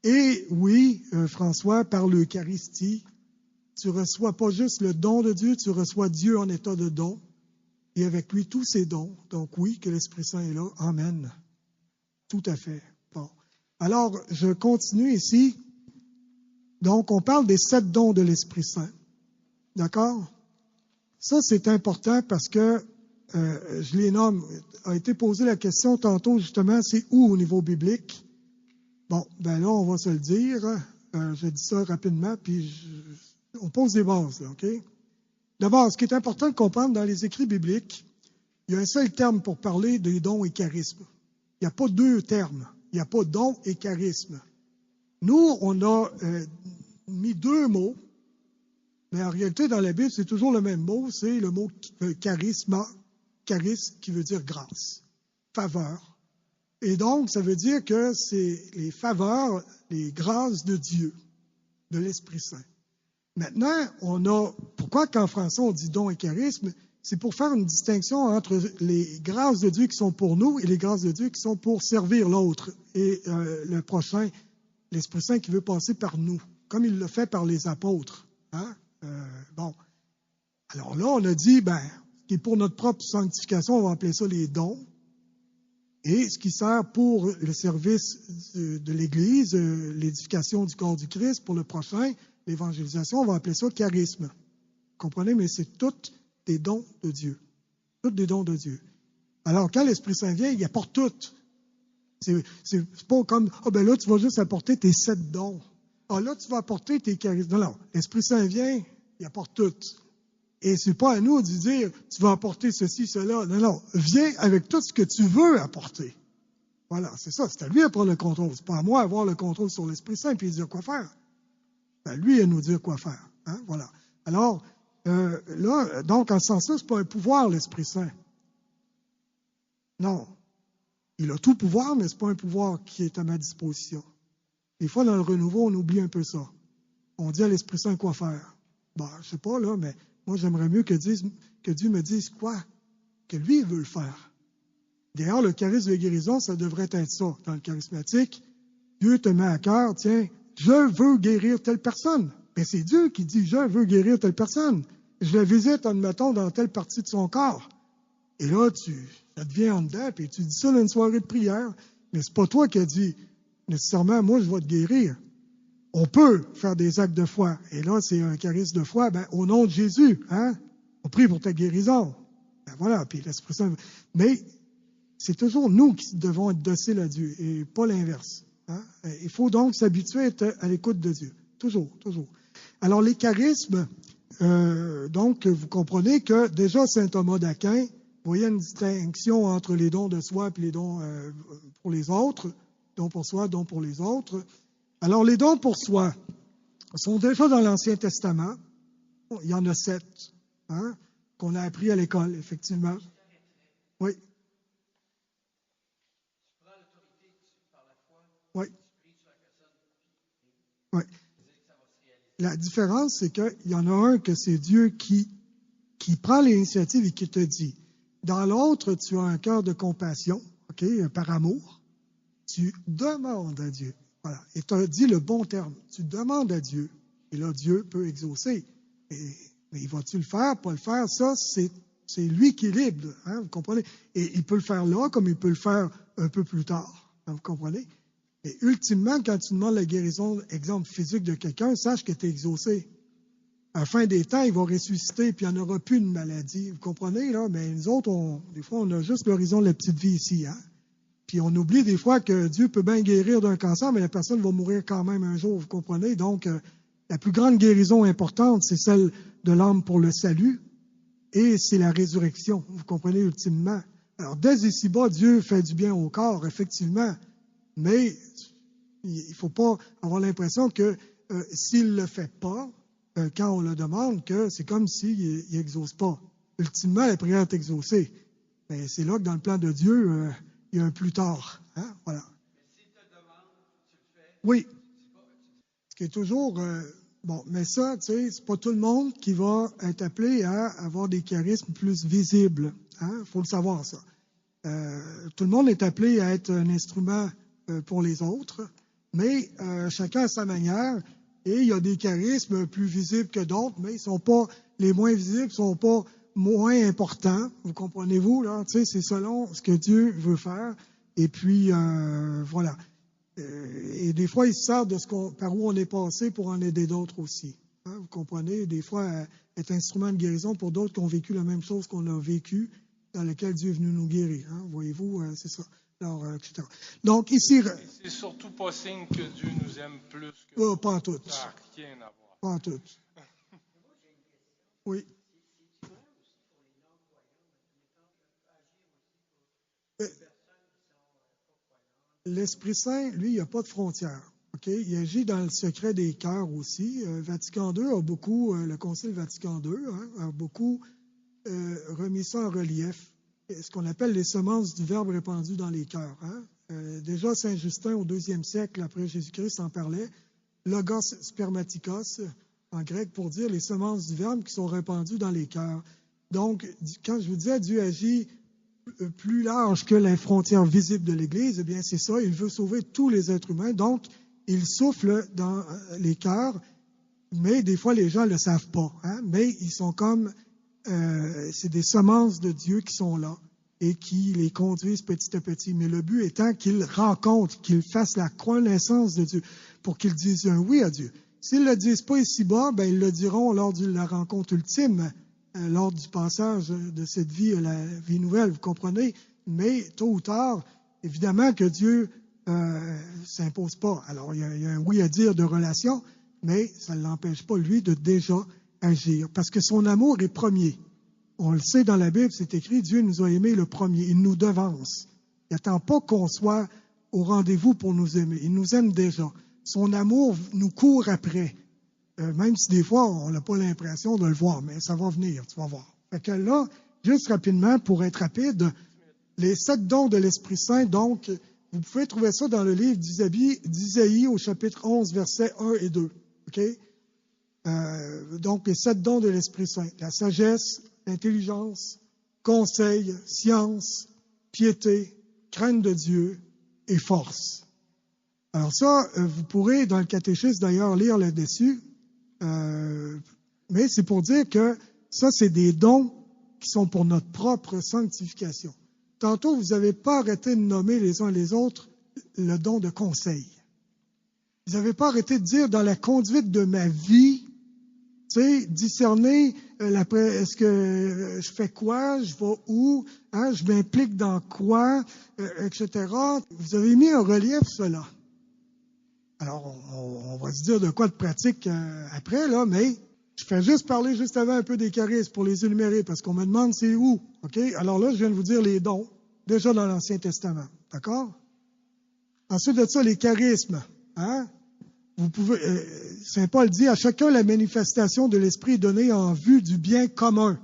Et oui, François, par l'Eucharistie, tu reçois pas juste le don de Dieu, tu reçois Dieu en état de don. Et avec lui, tous ses dons. Donc oui, que l'Esprit Saint est là. Amen. Tout à fait. Bon. Alors, je continue ici. Donc, on parle des 7 dons de l'Esprit Saint. D'accord? Ça, c'est important parce que, je les nomme, a été posée la question tantôt, justement, c'est où au niveau biblique? Bon, ben là, on va se le dire. Je dis ça rapidement, puis on pose des bases, là, OK? D'abord, ce qui est important de comprendre dans les écrits bibliques, il y a un seul terme pour parler des dons et charismes. Il n'y a pas 2 termes. Il n'y a pas dons et charisme. Nous, on a mis 2 mots, mais en réalité, dans la Bible, c'est toujours le même mot, c'est le mot charisme qui veut dire grâce, faveur. Et donc, ça veut dire que c'est les faveurs, les grâces de Dieu, de l'Esprit Saint. Maintenant, pourquoi qu'en français on dit don et charisme? C'est pour faire une distinction entre les grâces de Dieu qui sont pour nous et les grâces de Dieu qui sont pour servir l'autre et le prochain, l'Esprit Saint qui veut passer par nous, comme il le fait par les apôtres. Hein? Bon. Alors là, on a dit, ce qui est pour notre propre sanctification, on va appeler ça les dons. Et ce qui sert pour le service de l'Église, l'édification du corps du Christ, pour le prochain, l'évangélisation, on va appeler ça charisme. Vous comprenez? Mais c'est tous des dons de Dieu. Tous des dons de Dieu. Alors, quand l'Esprit Saint vient, il apporte tout. C'est pas comme, là, tu vas juste apporter tes 7 dons. Là, tu vas apporter tes charismes. Non, l'Esprit Saint vient, il apporte tout. Et c'est pas à nous de dire, tu vas apporter ceci, cela. Non, viens avec tout ce que tu veux apporter. Voilà, c'est ça. C'est à lui à prendre le contrôle. C'est pas à moi d'avoir le contrôle sur l'Esprit Saint et dire quoi faire. C'est à lui à nous dire quoi faire. Hein? Voilà. Alors, là, donc, en ce sens-là, c'est pas un pouvoir, l'Esprit Saint. Non. Il a tout pouvoir, mais c'est pas un pouvoir qui est à ma disposition. Des fois, dans le renouveau, on oublie un peu ça. On dit à l'Esprit Saint quoi faire. Je sais pas, là, mais moi, j'aimerais mieux que Dieu me dise quoi? Que lui, il veut le faire. D'ailleurs, le charisme de guérison, ça devrait être ça. Dans le charismatique, Dieu te met à cœur, tiens, je veux guérir telle personne. Mais c'est Dieu qui dit, je veux guérir telle personne. Je la visite, admettons, dans telle partie de son corps. Et là, ça te vient en dedans, puis tu dis ça dans une soirée de prière. Mais c'est pas toi qui as dit, nécessairement, moi, je vais te guérir. On peut faire des actes de foi. Et là, c'est un charisme de foi. Au nom de Jésus, hein? On prie pour ta guérison. Voilà, puis l'Esprit Saint. Mais c'est toujours nous qui devons être dociles à Dieu et pas l'inverse. Hein? Il faut donc s'habituer à être à l'écoute de Dieu. Toujours, toujours. Alors, les charismes, donc, vous comprenez que déjà, saint Thomas d'Aquin voyait une distinction entre les dons de soi et les dons pour les autres. Dons pour soi, dons pour les autres. Alors, les dons pour soi sont déjà dans l'Ancien Testament. Il y en a 7, hein, qu'on a appris à l'école, effectivement. Oui. Oui. Oui. La différence, c'est qu'il y en a un que c'est Dieu qui prend l'initiative et qui te dit. Dans l'autre, tu as un cœur de compassion, OK, par amour. Tu demandes à Dieu. Voilà. Et tu as dit le bon terme. Tu demandes à Dieu. Et là, Dieu peut exaucer. Mais va-tu le faire, pas le faire? Ça, c'est lui qui est libre. Hein, vous comprenez? Et il peut le faire là, comme il peut le faire un peu plus tard. Hein, vous comprenez? Et ultimement, quand tu demandes la guérison, exemple physique de quelqu'un, sache que tu es exaucé. À la fin des temps, il va ressusciter, puis il n'y en aura plus de maladie. Vous comprenez, là? Mais nous autres, des fois, on a juste l'horizon de la petite vie ici, hein? Puis on oublie des fois que Dieu peut bien guérir d'un cancer, mais la personne va mourir quand même un jour, vous comprenez? Donc, la plus grande guérison importante, c'est celle de l'âme pour le salut, et c'est la résurrection, vous comprenez, ultimement. Alors, dès ici-bas, Dieu fait du bien au corps, effectivement, mais il ne faut pas avoir l'impression que s'il ne le fait pas, quand on le demande, que c'est comme s'il n'exauce pas. Ultimement, la prière est exaucée. Mais c'est là que dans le plan de Dieu, il y a un plus tard. Hein? Voilà. Mais s'il te demande, tu le fais? Oui. Ce qui est toujours... bon, mais ça, tu sais, c'est pas tout le monde qui va être appelé à avoir des charismes plus visibles. Hein? Faut le savoir, ça. Tout le monde est appelé à être un instrument pour les autres, mais chacun à sa manière, et il y a des charismes plus visibles que d'autres, mais ils sont pas, les moins visibles sont pas moins importants, vous comprenez-vous, là, tu sais, c'est selon ce que Dieu veut faire, et puis, voilà. Et des fois, il se sert de par où on est passé pour en aider d'autres aussi. Hein, vous comprenez, des fois, être instrument de guérison pour d'autres qui ont vécu la même chose qu'on a vécu, dans lequel Dieu est venu nous guérir. Hein, voyez-vous, c'est ça. Alors, etc. Donc, ici... C'est surtout pas signe que Dieu nous aime plus que... pas en tout. Ça n'a rien à voir. Pas en tout. Oui. L'Esprit Saint, lui, il n'y a pas de frontières. Okay? Il agit dans le secret des cœurs aussi. Vatican II a beaucoup, le Concile Vatican II a beaucoup remis ça en relief. Ce qu'on appelle les semences du Verbe répandues dans les cœurs. Hein? Déjà, Saint Justin, au IIe siècle après Jésus-Christ, en parlait. Logos spermatikos, en grec, pour dire les semences du Verbe qui sont répandues dans les cœurs. Donc, quand je vous disais Dieu agit plus large que la frontière visible de l'Église, eh bien, c'est ça, il veut sauver tous les êtres humains. Donc, il souffle dans les cœurs, mais des fois, les gens ne le savent pas. Hein? Mais ils sont comme... c'est des semences de Dieu qui sont là et qui les conduisent petit à petit. Mais le but étant qu'ils rencontrent, qu'ils fassent la connaissance de Dieu pour qu'ils disent un oui à Dieu. S'ils ne le disent pas ici-bas, ben, ils le diront lors de la rencontre ultime, lors du passage de cette vie à la vie nouvelle, vous comprenez? Mais tôt ou tard, évidemment que Dieu s'impose pas. Alors, il y a un oui à dire de relation, mais ça ne l'empêche pas, lui, de déjà agir, parce que son amour est premier. On le sait dans la Bible, c'est écrit, Dieu nous a aimés le premier, il nous devance. Il n'attend pas qu'on soit au rendez-vous pour nous aimer, il nous aime déjà. Son amour nous court après, même si des fois on n'a pas l'impression de le voir, mais ça va venir, tu vas voir. Fait que là, juste rapidement, pour être rapide, les 7 dons de l'Esprit Saint, donc, vous pouvez trouver ça dans le livre d'Isaïe au chapitre 11, versets 1 et 2. OK? Donc, les 7 dons de l'Esprit Saint. La sagesse, l'intelligence, conseil, science, piété, crainte de Dieu et force. Alors ça, vous pourrez, dans le catéchisme d'ailleurs, lire là-dessus. Mais c'est pour dire que ça, c'est des dons qui sont pour notre propre sanctification. Tantôt, vous n'avez pas arrêté de nommer les uns les autres le don de conseil. Vous n'avez pas arrêté de dire dans la conduite de ma vie, tu sais, discerner est-ce que je fais quoi, je vais où, hein, je m'implique dans quoi, etc. Vous avez mis en relief cela. Alors, on va se dire de quoi de pratique après, là, mais je fais juste parler juste avant un peu des charismes pour les énumérer, parce qu'on me demande c'est où. OK? Alors là, je viens de vous dire les dons, déjà dans l'Ancien Testament. D'accord? Ensuite de ça, les charismes. Hein? Vous pouvez, Saint Paul dit, à chacun la manifestation de l'Esprit est donnée en vue du bien commun.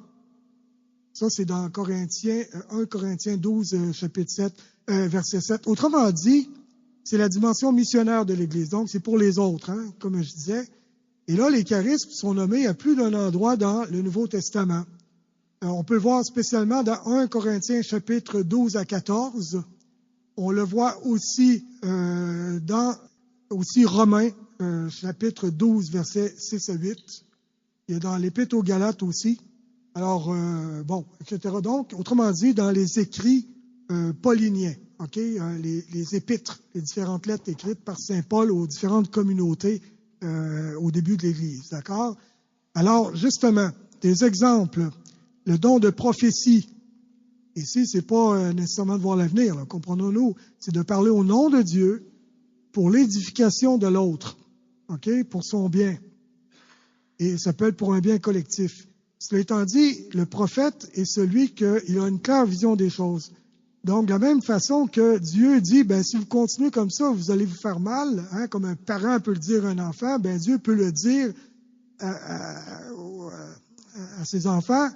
Ça, c'est dans 1 Corinthiens 12, chapitre 7, verset 7. Autrement dit, c'est la dimension missionnaire de l'Église. Donc, c'est pour les autres, hein, comme je disais. Et là, les charismes sont nommés à plus d'un endroit dans le Nouveau Testament. On peut le voir spécialement dans 1 Corinthiens chapitre 12 à 14. On le voit aussi dans Romains chapitre 12, versets 6 à 8. Il y a dans l'Épître aux Galates aussi. Alors, etc. Donc, autrement dit, dans les écrits pauliniens, okay, les épîtres, les différentes lettres écrites par Saint Paul aux différentes communautés au début de l'Église, d'accord? Alors, justement, des exemples. Le don de prophétie. Ici, c'est pas nécessairement de voir l'avenir, là, comprenons-nous. C'est de parler au nom de Dieu pour l'édification de l'autre, ok, pour son bien. Et ça peut être pour un bien collectif. Cela étant dit, le prophète est celui qui a une claire vision des choses. Donc, de la même façon que Dieu dit, ben si vous continuez comme ça, vous allez vous faire mal, hein, comme un parent peut le dire à un enfant, ben Dieu peut le dire à ses enfants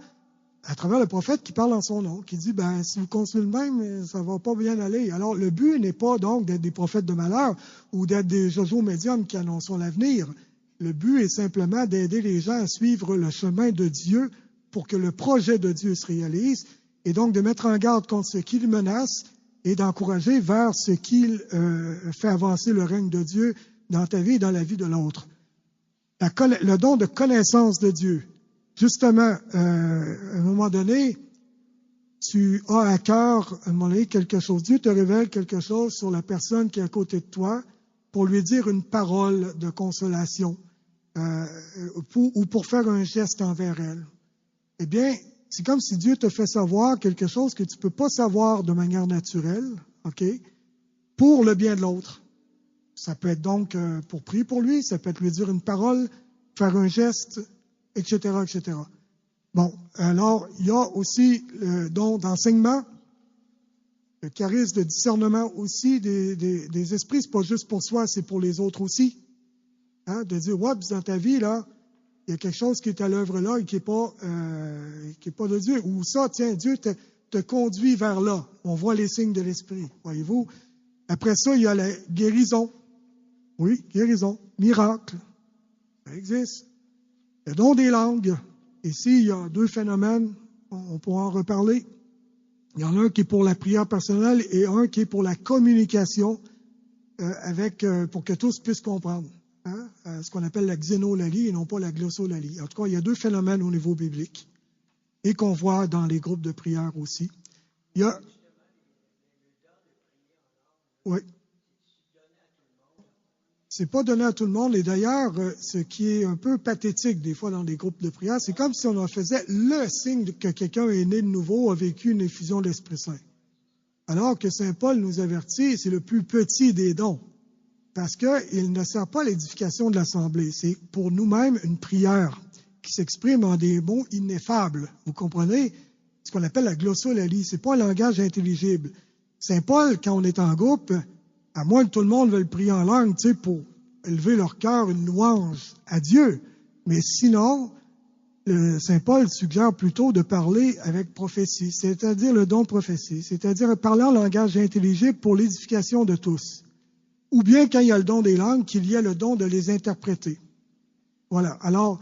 à travers le prophète qui parle en son nom, qui dit, ben si vous continuez le même, ça va pas bien aller. Alors, le but n'est pas donc d'être des prophètes de malheur ou d'être des jojo médiums qui annoncent l'avenir. Le but est simplement d'aider les gens à suivre le chemin de Dieu pour que le projet de Dieu se réalise et donc de mettre en garde contre ce qui le menace et d'encourager vers ce qui fait avancer le règne de Dieu dans ta vie et dans la vie de l'autre. Le don de connaissance de Dieu. Justement, à un moment donné, tu as à cœur, à un moment donné, quelque chose. Dieu te révèle quelque chose sur la personne qui est à côté de toi pour lui dire une parole de consolation ou pour faire un geste envers elle. Eh bien, c'est comme si Dieu te fait savoir quelque chose que tu ne peux pas savoir de manière naturelle, ok, pour le bien de l'autre. Ça peut être donc pour prier pour lui, ça peut être lui dire une parole, faire un geste, etc., etc. Bon, alors, il y a aussi le don d'enseignement, le charisme de discernement aussi des esprits. C'est pas juste pour soi, c'est pour les autres aussi. Hein, de dire, ouais, dans ta vie, là, il y a quelque chose qui est à l'œuvre là et qui est pas de Dieu. Ou ça, tiens, Dieu te conduit vers là. On voit les signes de l'esprit, voyez-vous. Après ça, il y a la guérison. Oui, guérison, miracle. Ça existe. Le don des langues. Ici, il y a deux phénomènes. On pourra en reparler. Il y en a un qui est pour la prière personnelle et un qui est pour la communication pour que tous puissent comprendre. Hein, ce qu'on appelle la xénolalie et non pas la glossolalie. En tout cas, il y a deux phénomènes au niveau biblique et qu'on voit dans les groupes de prière aussi. Il y a... Oui. C'est pas donné à tout le monde. Et d'ailleurs, ce qui est un peu pathétique des fois dans les groupes de prière, c'est comme si on en faisait le signe que quelqu'un est né de nouveau, a vécu une effusion de l'Esprit Saint. Alors que Saint Paul nous avertit, c'est le plus petit des dons. Parce qu'il ne sert pas à l'édification de l'Assemblée. C'est pour nous-mêmes une prière qui s'exprime en des mots ineffables. Vous comprenez? Ce qu'on appelle la glossolalie. C'est pas un langage intelligible. Saint Paul, quand on est en groupe, à moins que tout le monde veuille prier en langue, tu sais, pour élever leur cœur une louange à Dieu. Mais sinon, Saint Paul suggère plutôt de parler avec prophétie, c'est-à-dire le don de prophétie, c'est-à-dire parler en langage intelligible pour l'édification de tous. Ou bien, quand il y a le don des langues, qu'il y ait le don de les interpréter. Voilà. Alors,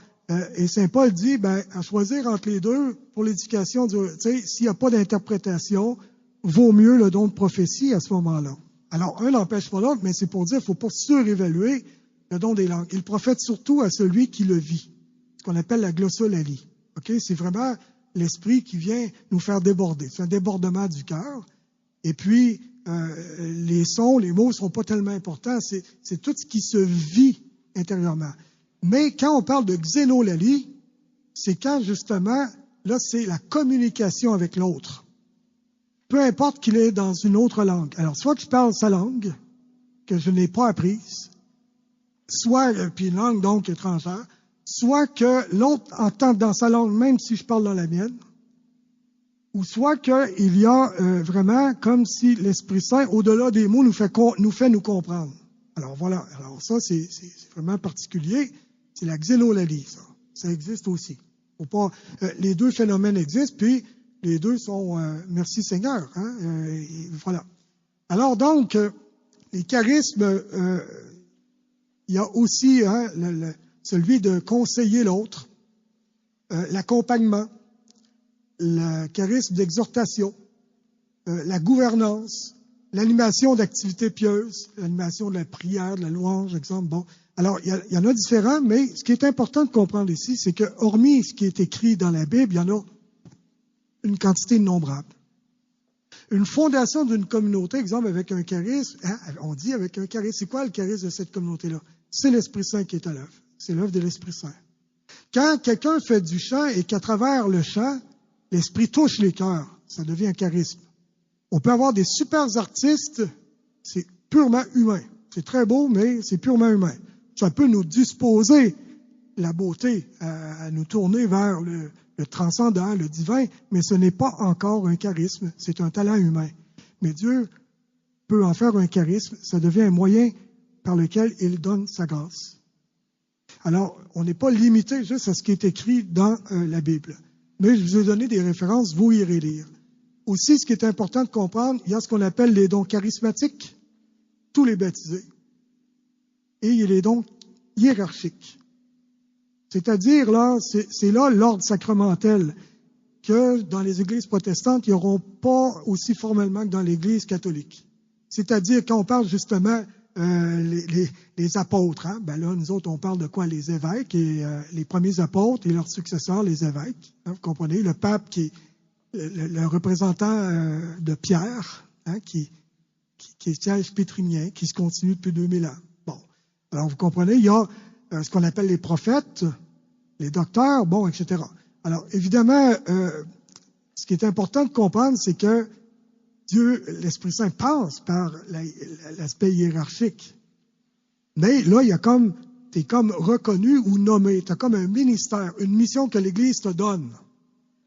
et Saint Paul dit, à choisir entre les deux pour l'édification, tu sais, s'il n'y a pas d'interprétation, vaut mieux le don de prophétie à ce moment-là. Alors, un n'empêche pas l'autre, mais c'est pour dire qu'il ne faut pas surévaluer le don des langues. Il prophète surtout à celui qui le vit, ce qu'on appelle la glossolalie. Ok, c'est vraiment l'esprit qui vient nous faire déborder. C'est un débordement du cœur. Et puis, les sons, les mots ne sont pas tellement importants. C'est tout ce qui se vit intérieurement. Mais quand on parle de xénolalie, c'est quand, justement, là, c'est la communication avec l'autre. Peu importe qu'il est dans une autre langue. Alors, soit que je parle sa langue, que je n'ai pas apprise, soit, puis une langue donc étrangère, soit que l'autre entende dans sa langue, même si je parle dans la mienne, ou soit qu'il y a vraiment comme si l'Esprit Saint, au-delà des mots, nous fait nous comprendre. Alors voilà, alors ça, c'est vraiment particulier. C'est la xénolalie, ça. Ça existe aussi. Faut pas, les deux phénomènes existent, puis les deux sont, merci Seigneur. Hein, voilà. Alors donc, les charismes, il y a aussi celui de conseiller l'autre, l'accompagnement, le charisme d'exhortation, la gouvernance, l'animation d'activités pieuses, l'animation de la prière, de la louange, exemple. Bon, alors il y en a différents, mais ce qui est important de comprendre ici, c'est que hormis ce qui est écrit dans la Bible, il y en a une quantité innombrable. Une fondation d'une communauté, exemple avec un charisme, hein, on dit avec un charisme, c'est quoi le charisme de cette communauté-là? C'est l'Esprit Saint qui est à l'œuvre. C'est l'œuvre de l'Esprit Saint. Quand quelqu'un fait du chant et qu'à travers le chant, l'Esprit touche les cœurs, ça devient un charisme. On peut avoir des super artistes, c'est purement humain. C'est très beau, mais c'est purement humain. Ça peut nous disposer la beauté, à nous tourner vers le transcendant, le divin, mais ce n'est pas encore un charisme, c'est un talent humain. Mais Dieu peut en faire un charisme, ça devient un moyen par lequel il donne sa grâce. Alors, on n'est pas limité juste à ce qui est écrit dans la Bible. Mais je vous ai donné des références, vous irez lire. Aussi, ce qui est important de comprendre, il y a ce qu'on appelle les dons charismatiques, tous les baptisés. Et il y a les dons hiérarchiques. C'est-à-dire, là, c'est là l'ordre sacramentel que dans les églises protestantes, ils n'auront pas aussi formellement que dans l'église catholique. C'est-à-dire, quand on parle justement les apôtres, hein, ben là, nous autres, on parle de quoi? Les évêques et les premiers apôtres et leurs successeurs, les évêques. Hein, vous comprenez? Le pape qui est le représentant de Pierre, hein, qui est siège pétrinien, qui se continue depuis 2000 ans. Bon. Alors, vous comprenez, il y a ce qu'on appelle les prophètes, les docteurs, bon, etc. Alors, évidemment, ce qui est important de comprendre, c'est que Dieu, l'Esprit Saint, passe par l'aspect hiérarchique. Mais là, t'es comme reconnu ou nommé. T'as comme un ministère, une mission que l'Église te donne.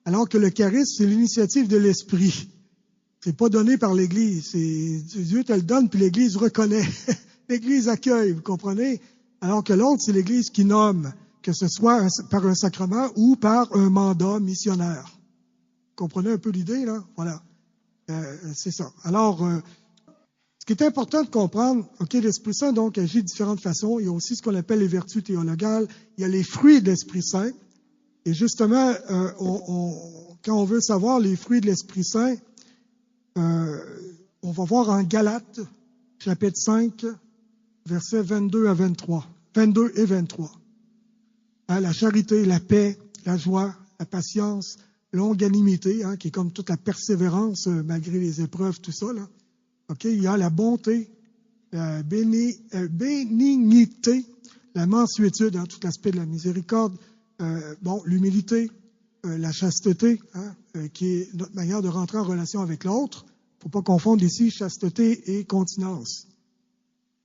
Alors que le charisme, c'est l'initiative de l'Esprit. C'est pas donné par l'Église. Dieu te le donne, puis l'Église reconnaît. L'Église accueille, vous comprenez? Alors que l'autre, c'est l'Église qui nomme, que ce soit par un sacrement ou par un mandat missionnaire. Vous comprenez un peu l'idée, là? Voilà. C'est ça. Alors, ce qui est important de comprendre, OK, l'Esprit Saint, donc, agit de différentes façons. Il y a aussi ce qu'on appelle les vertus théologales. Il y a les fruits de l'Esprit Saint. Et justement, quand on veut savoir les fruits de l'Esprit Saint, on va voir en Galates, chapitre 5, versets 22 à 23. 22 et 23. Hein, la charité, la paix, la joie, la patience, longanimité, hein, qui est comme toute la persévérance malgré les épreuves, tout ça. Là. Okay, il y a la bonté, la bénignité, la mansuétude, hein, tout l'aspect de la miséricorde, l'humilité, la chasteté, hein, qui est notre manière de rentrer en relation avec l'autre. Il ne faut pas confondre ici chasteté et continence.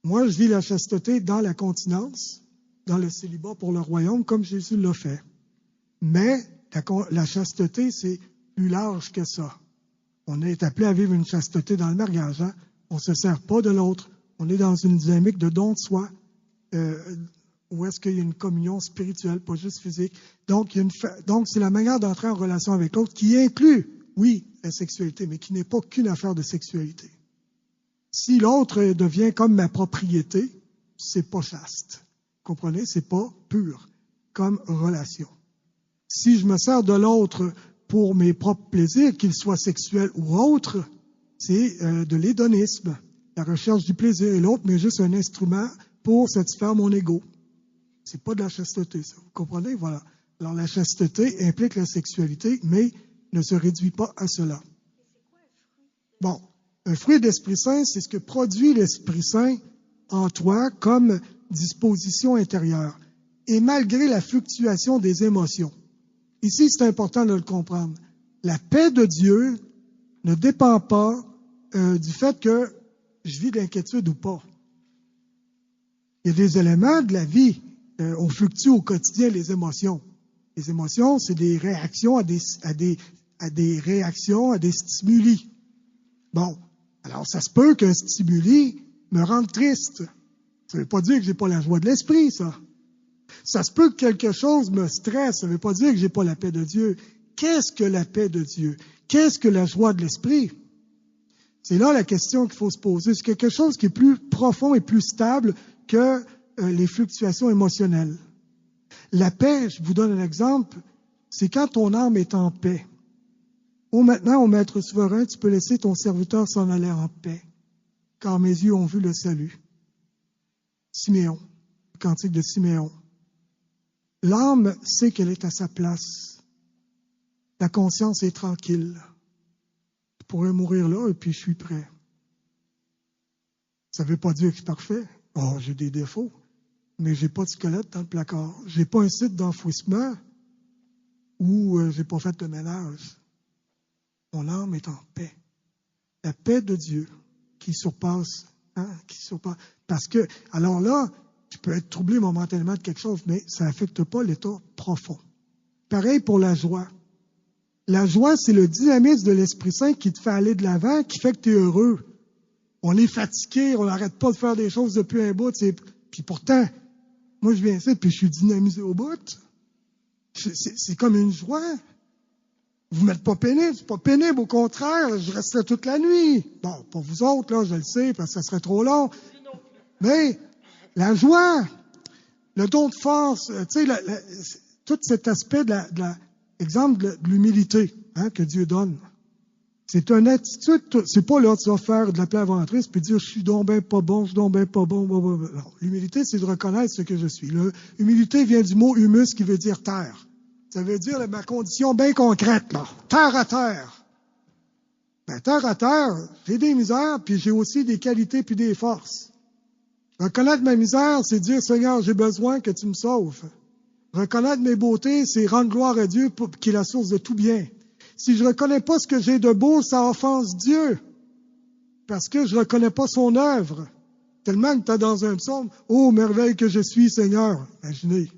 Moi, je vis la chasteté dans la continence, dans le célibat pour le royaume, comme Jésus l'a fait. Mais la chasteté, c'est plus large que ça. On est appelé à vivre une chasteté dans le mariage. Hein? On ne se sert pas de l'autre. On est dans une dynamique de don de soi, où est-ce qu'il y a une communion spirituelle, pas juste physique. Donc, c'est la manière d'entrer en relation avec l'autre qui inclut, oui, la sexualité, mais qui n'est pas qu'une affaire de sexualité. Si l'autre devient comme ma propriété, c'est pas chaste. Vous comprenez? C'est pas pur comme relation. Si je me sers de l'autre pour mes propres plaisirs, qu'ils soient sexuels ou autres, c'est de l'hédonisme, la recherche du plaisir. Et l'autre m'est juste un instrument pour satisfaire mon ego. C'est pas de la chasteté, ça. Vous comprenez? Voilà. Alors, la chasteté implique la sexualité, mais ne se réduit pas à cela. Bon. Un fruit d'Esprit Saint, c'est ce que produit l'Esprit Saint en toi comme disposition intérieure. Et malgré la fluctuation des émotions. Ici, c'est important de le comprendre. La paix de Dieu ne dépend pas du fait que je vis de l'inquiétude ou pas. Il y a des éléments de la vie. On fluctue au quotidien les émotions. Les émotions, c'est des réactions à des stimuli. Bon. Alors, ça se peut qu'un stimuli me rende triste. Ça ne veut pas dire que j'ai pas la joie de l'esprit, ça. Ça se peut que quelque chose me stresse. Ça ne veut pas dire que j'ai pas la paix de Dieu. Qu'est-ce que la paix de Dieu? Qu'est-ce que la joie de l'esprit? C'est là la question qu'il faut se poser. C'est quelque chose qui est plus profond et plus stable que les fluctuations émotionnelles. La paix, je vous donne un exemple, c'est quand ton âme est en paix. Oh, maintenant, ô Maître souverain, tu peux laisser ton serviteur s'en aller en paix, car mes yeux ont vu le salut. Siméon, le cantique de Siméon. L'âme sait qu'elle est à sa place. La conscience est tranquille. Je pourrais mourir là et puis je suis prêt. Ça ne veut pas dire que je suis parfait. Oh, j'ai des défauts. mais j'ai pas de squelette dans le placard. J'ai pas un site d'enfouissement où j'ai pas fait de ménage. Mon âme est en paix. La paix de Dieu qui surpasse. Parce que, alors là, tu peux être troublé momentanément de quelque chose, mais ça n'affecte pas l'état profond. Pareil pour la joie. La joie, c'est le dynamisme de l'Esprit Saint qui te fait aller de l'avant, qui fait que tu es heureux. On est fatigué, on n'arrête pas de faire des choses depuis un bout. Puis pourtant, moi je viens ici, puis je suis dynamisé au bout. C'est comme une joie. Vous m'êtes pas pénible, c'est pas pénible, au contraire, je reste là toute la nuit. Bon, pour vous autres, là, je le sais, parce que ça serait trop long. Mais la joie, le don de force, tu sais, tout cet aspect exemple de l'humilité que Dieu donne. C'est une attitude, c'est pas là, tu vas faire de la plaie ventrice puis dire, je suis donc ben pas bon, je suis donc ben pas bon. Non, l'humilité, c'est de reconnaître ce que je suis. L'humilité vient du mot humus qui veut dire terre. Ça veut dire ma condition bien concrète, là. Terre à terre. Ben, terre à terre, j'ai des misères, puis j'ai aussi des qualités puis des forces. Reconnaître ma misère, c'est dire, Seigneur, j'ai besoin que tu me sauves. Reconnaître mes beautés, c'est rendre gloire à Dieu qui est la source de tout bien. Si je ne reconnais pas ce que j'ai de beau, ça offense Dieu. Parce que je ne reconnais pas son œuvre. Tellement que tu as dans un psaume, « Oh, merveille que je suis, Seigneur! » Imaginez.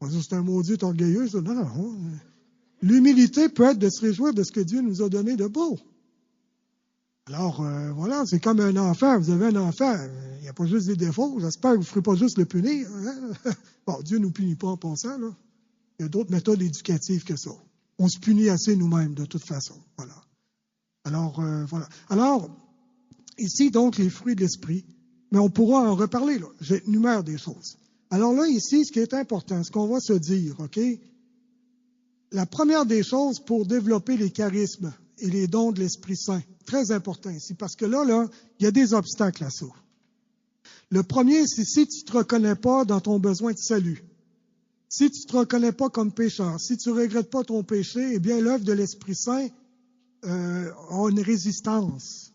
On va dire, c'est un maudit orgueilleux, ça. Non. L'humilité peut être de se réjouir de ce que Dieu nous a donné de beau. Alors, voilà, c'est comme un enfant. Vous avez un enfant, il n'y a pas juste des défauts. J'espère que vous ne ferez pas juste le punir. Hein? Bon, Dieu ne nous punit pas en pensant, là. Il y a d'autres méthodes éducatives que ça. On se punit assez nous-mêmes, de toute façon. Voilà. Alors, voilà. Alors, ici, donc, les fruits de l'esprit. Mais on pourra en reparler, là. J'énumère des choses. Alors là, ici, ce qui est important, ce qu'on va se dire, OK? La première des choses pour développer les charismes et les dons de l'Esprit Saint, très important ici, parce que là, il y a des obstacles à ça. Le premier, c'est si tu ne te reconnais pas dans ton besoin de salut, si tu ne te reconnais pas comme pécheur, si tu ne regrettes pas ton péché, eh bien, l'œuvre de l'Esprit Saint a une résistance.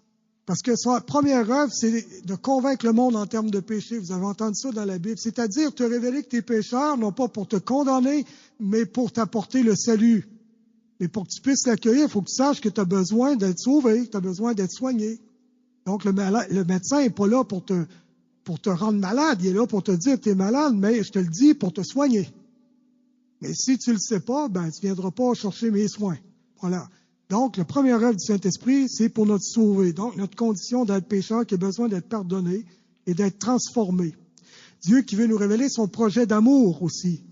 Parce que sa première œuvre, c'est de convaincre le monde en termes de péché. Vous avez entendu ça dans la Bible. C'est-à-dire te révéler que tu es pécheur, non pas pour te condamner, mais pour t'apporter le salut. Mais pour que tu puisses l'accueillir, il faut que tu saches que tu as besoin d'être sauvé, tu as besoin d'être soigné. Donc, le médecin n'est pas là pour te rendre malade. Il est là pour te dire que tu es malade, mais je te le dis pour te soigner. Mais si tu ne le sais pas, ben tu ne viendras pas chercher mes soins. Voilà. Donc, la première œuvre du Saint-Esprit, c'est pour notre sauver. Donc, notre condition d'être pécheur qui a besoin d'être pardonné et d'être transformé. Dieu qui veut nous révéler son projet d'amour aussi.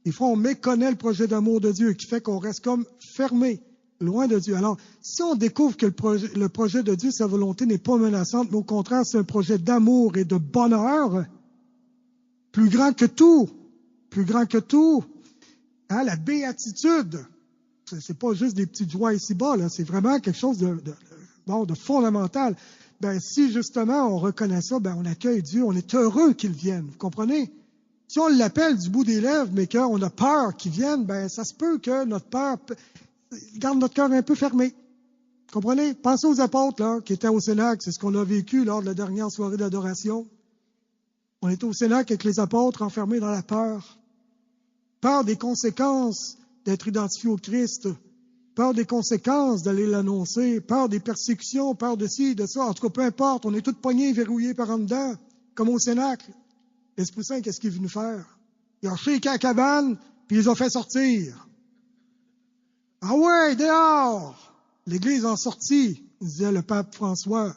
Des fois, on méconnaît le projet d'amour de Dieu qui fait qu'on reste comme fermé, loin de Dieu. Alors, si on découvre que le projet de Dieu, sa volonté n'est pas menaçante, mais au contraire, c'est un projet d'amour et de bonheur, plus grand que tout, hein, la béatitude. C'est pas juste des petites joies ici-bas, là. C'est vraiment quelque chose de fondamental. Ben, si justement on reconnaît ça, ben, on accueille Dieu, on est heureux qu'il vienne. Vous comprenez? Si on l'appelle du bout des lèvres, mais qu'on a peur qu'il vienne, ben, ça se peut que notre peur garde notre cœur un peu fermé. Vous comprenez? Pensez aux apôtres, là, qui étaient au Cénacle. C'est ce qu'on a vécu lors de la dernière soirée d'adoration. On était au Cénacle avec les apôtres enfermés dans la peur. Peur des conséquences d'être identifié au Christ, peur des conséquences d'aller l'annoncer, peur des persécutions, peur de ci, de ça. En tout cas, peu importe, on est tous poignés, verrouillés par en dedans, comme au Cénacle. L'Esprit Saint, qu'est-ce qu'il est venu faire? Il a shaké la cabane, puis ils ont fait sortir. Ah ouais, dehors! L'Église en sortit, disait le pape François.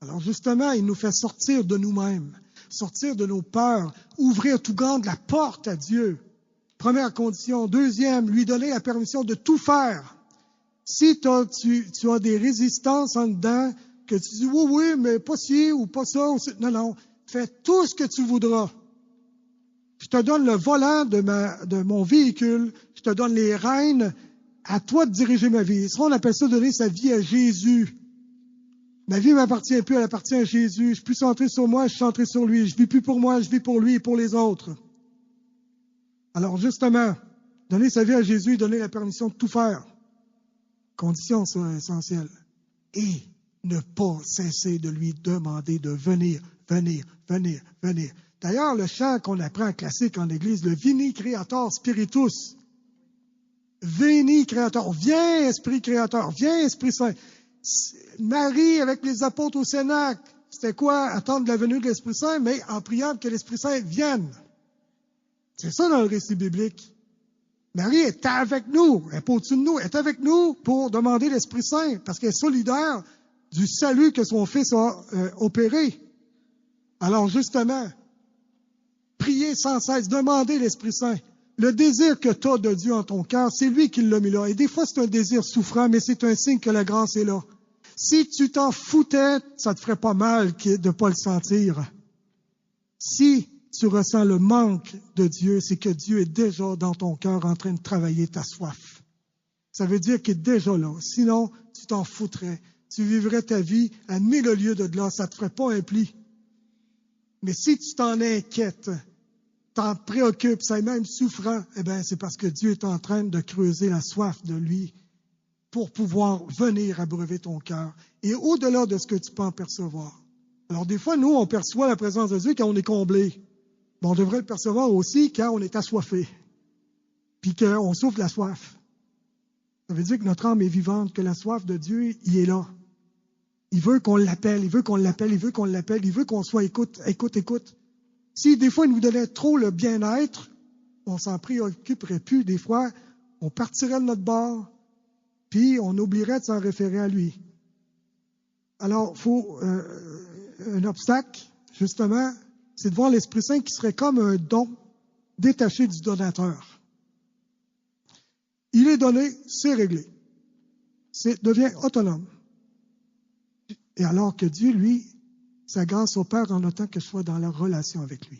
Alors justement, il nous fait sortir de nous-mêmes, sortir de nos peurs, ouvrir tout grand la porte à Dieu. Première condition. Deuxième, lui donner la permission de tout faire. Si tu as des résistances en dedans, que tu dis oui, mais pas ci ou pas ça. Non, fais tout ce que tu voudras. Je te donne le volant de mon véhicule, je te donne les rênes, à toi de diriger ma vie. Ça, on appelle ça donner sa vie à Jésus. Ma vie ne m'appartient plus, elle appartient à Jésus. Je suis plus centré sur moi, je suis centré sur lui. Je vis plus pour moi, je vis pour lui et pour les autres. Alors justement, donner sa vie à Jésus, donner la permission de tout faire. Condition essentielle. Et ne pas cesser de lui demander de venir. D'ailleurs, le chant qu'on apprend classique en Église, le Vini Creator Spiritus. Vini Creator. Viens, Esprit Créateur. Viens, Esprit Saint. Marie, avec les apôtres au Cénacle, c'était quoi? Attendre la venue de l'Esprit Saint, mais en priant que l'Esprit Saint vienne. C'est ça dans le récit biblique. Marie est avec nous, elle n'est pas au-dessus de nous, elle est avec nous pour demander l'Esprit Saint, parce qu'elle est solidaire du salut que son Fils a opéré. Alors justement, priez sans cesse, demandez l'Esprit Saint. Le désir que tu as de Dieu en ton cœur, c'est lui qui l'a mis là. Et des fois, c'est un désir souffrant, mais c'est un signe que la grâce est là. Si tu t'en foutais, ça te ferait pas mal de ne pas le sentir. Si tu ressens le manque de Dieu, c'est que Dieu est déjà dans ton cœur en train de travailler ta soif. Ça veut dire qu'il est déjà là. Sinon, tu t'en foutrais. Tu vivrais ta vie à 1000 lieues de là. Ça ne te ferait pas un pli. Mais si tu t'en inquiètes, t'en préoccupes, c'est même souffrant, eh bien, c'est parce que Dieu est en train de creuser la soif de lui pour pouvoir venir abreuver ton cœur. Et au-delà de ce que tu peux en percevoir. Alors, des fois, nous, on perçoit la présence de Dieu quand on est comblé. Mais on devrait le percevoir aussi quand on est assoiffé. Puis qu'on souffre la soif. Ça veut dire que notre âme est vivante, que la soif de Dieu, il est là. Il veut qu'on l'appelle, il veut qu'on l'appelle, il veut qu'on l'appelle, il veut qu'on soit écoute. Si des fois il nous donnait trop le bien-être, on s'en préoccuperait plus. Des fois, on partirait de notre bord, puis on oublierait de s'en référer à lui. Alors, il faut un obstacle, justement, c'est de voir l'Esprit Saint qui serait comme un don détaché du donateur. Il est donné, c'est réglé. Devient autonome. Et alors que Dieu, lui, sa grâce opère en autant que je sois dans la relation avec lui.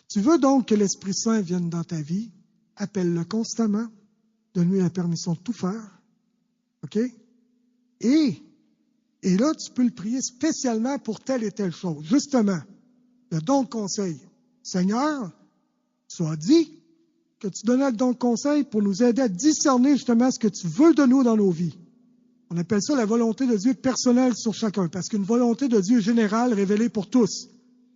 Tu veux donc que l'Esprit Saint vienne dans ta vie, appelle-le constamment, donne-lui la permission de tout faire. OK? Et là, tu peux le prier spécialement pour telle et telle chose. Justement, le don de conseil. Seigneur, tu as dit que tu donnais le don de conseil pour nous aider à discerner justement ce que tu veux de nous dans nos vies. On appelle ça la volonté de Dieu personnelle sur chacun, parce qu'une volonté de Dieu générale révélée pour tous.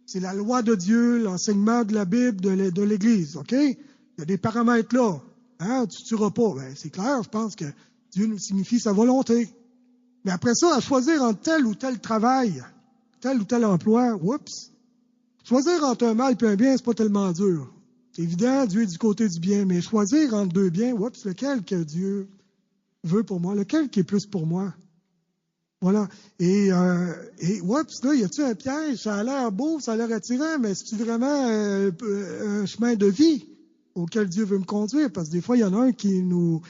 C'est la loi de Dieu, l'enseignement de la Bible, de l'Église, OK? Il y a des paramètres là. Hein? Tu ne tueras pas. Ben, c'est clair, je pense que Dieu nous signifie sa volonté. Mais après ça, à choisir entre tel ou tel travail, tel ou tel emploi, oups! Choisir entre un mal et un bien, c'est pas tellement dur. C'est évident, Dieu est du côté du bien, mais choisir entre deux biens, oups, lequel que Dieu veut pour moi, lequel qui est plus pour moi? Voilà. Et oups, là, y a-t-il un piège? Ça a l'air beau, ça a l'air attirant, mais c'est-tu vraiment un chemin de vie auquel Dieu veut me conduire? Parce que des fois, il y en a un qui nous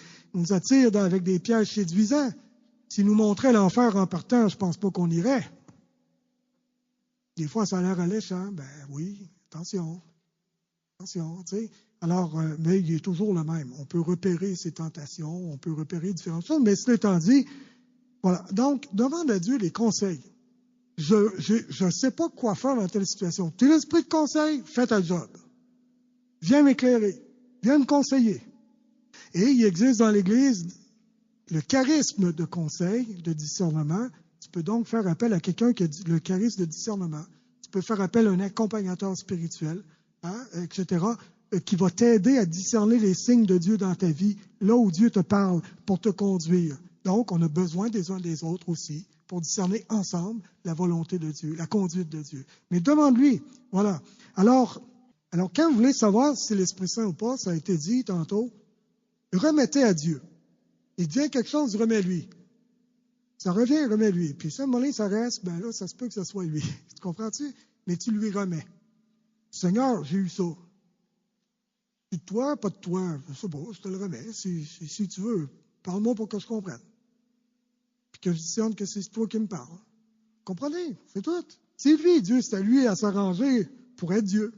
attire avec des pièges séduisants. S'il nous montrait l'enfer en partant, je pense pas qu'on irait. Des fois, ça a l'air alléchant. Ben oui, attention, tu sais. Alors, mais il est toujours le même. On peut repérer ses tentations, on peut repérer différentes choses, mais cela étant dit, voilà. Donc, demande à Dieu les conseils. Je ne sais pas quoi faire dans telle situation. Tu es l'esprit de conseil, fais ta job. Viens m'éclairer, viens me conseiller. Et il existe dans l'Église le charisme de conseil, de discernement. Tu peux donc faire appel à quelqu'un qui a le charisme de discernement. Tu peux faire appel à un accompagnateur spirituel, etc., qui va t'aider à discerner les signes de Dieu dans ta vie, là où Dieu te parle, pour te conduire. Donc, on a besoin des uns des autres aussi, pour discerner ensemble la volonté de Dieu, la conduite de Dieu. Mais demande-lui, voilà. Alors, quand vous voulez savoir si c'est l'Esprit Saint ou pas, ça a été dit tantôt, remettez à Dieu. Il devient quelque chose, remets-lui. Ça revient, remets-lui. Puis ça, à un moment donné, ça reste, ben là, ça se peut que ce soit lui. Tu comprends-tu? Mais tu lui remets. Seigneur, j'ai eu ça. Puis de toi, pas de toi. Je sais pas, je te le remets. Si tu veux, parle-moi pour que je comprenne. Puis que je discerne que c'est toi qui me parles. Comprenez? C'est tout. C'est lui, Dieu, c'est à lui à s'arranger pour être Dieu.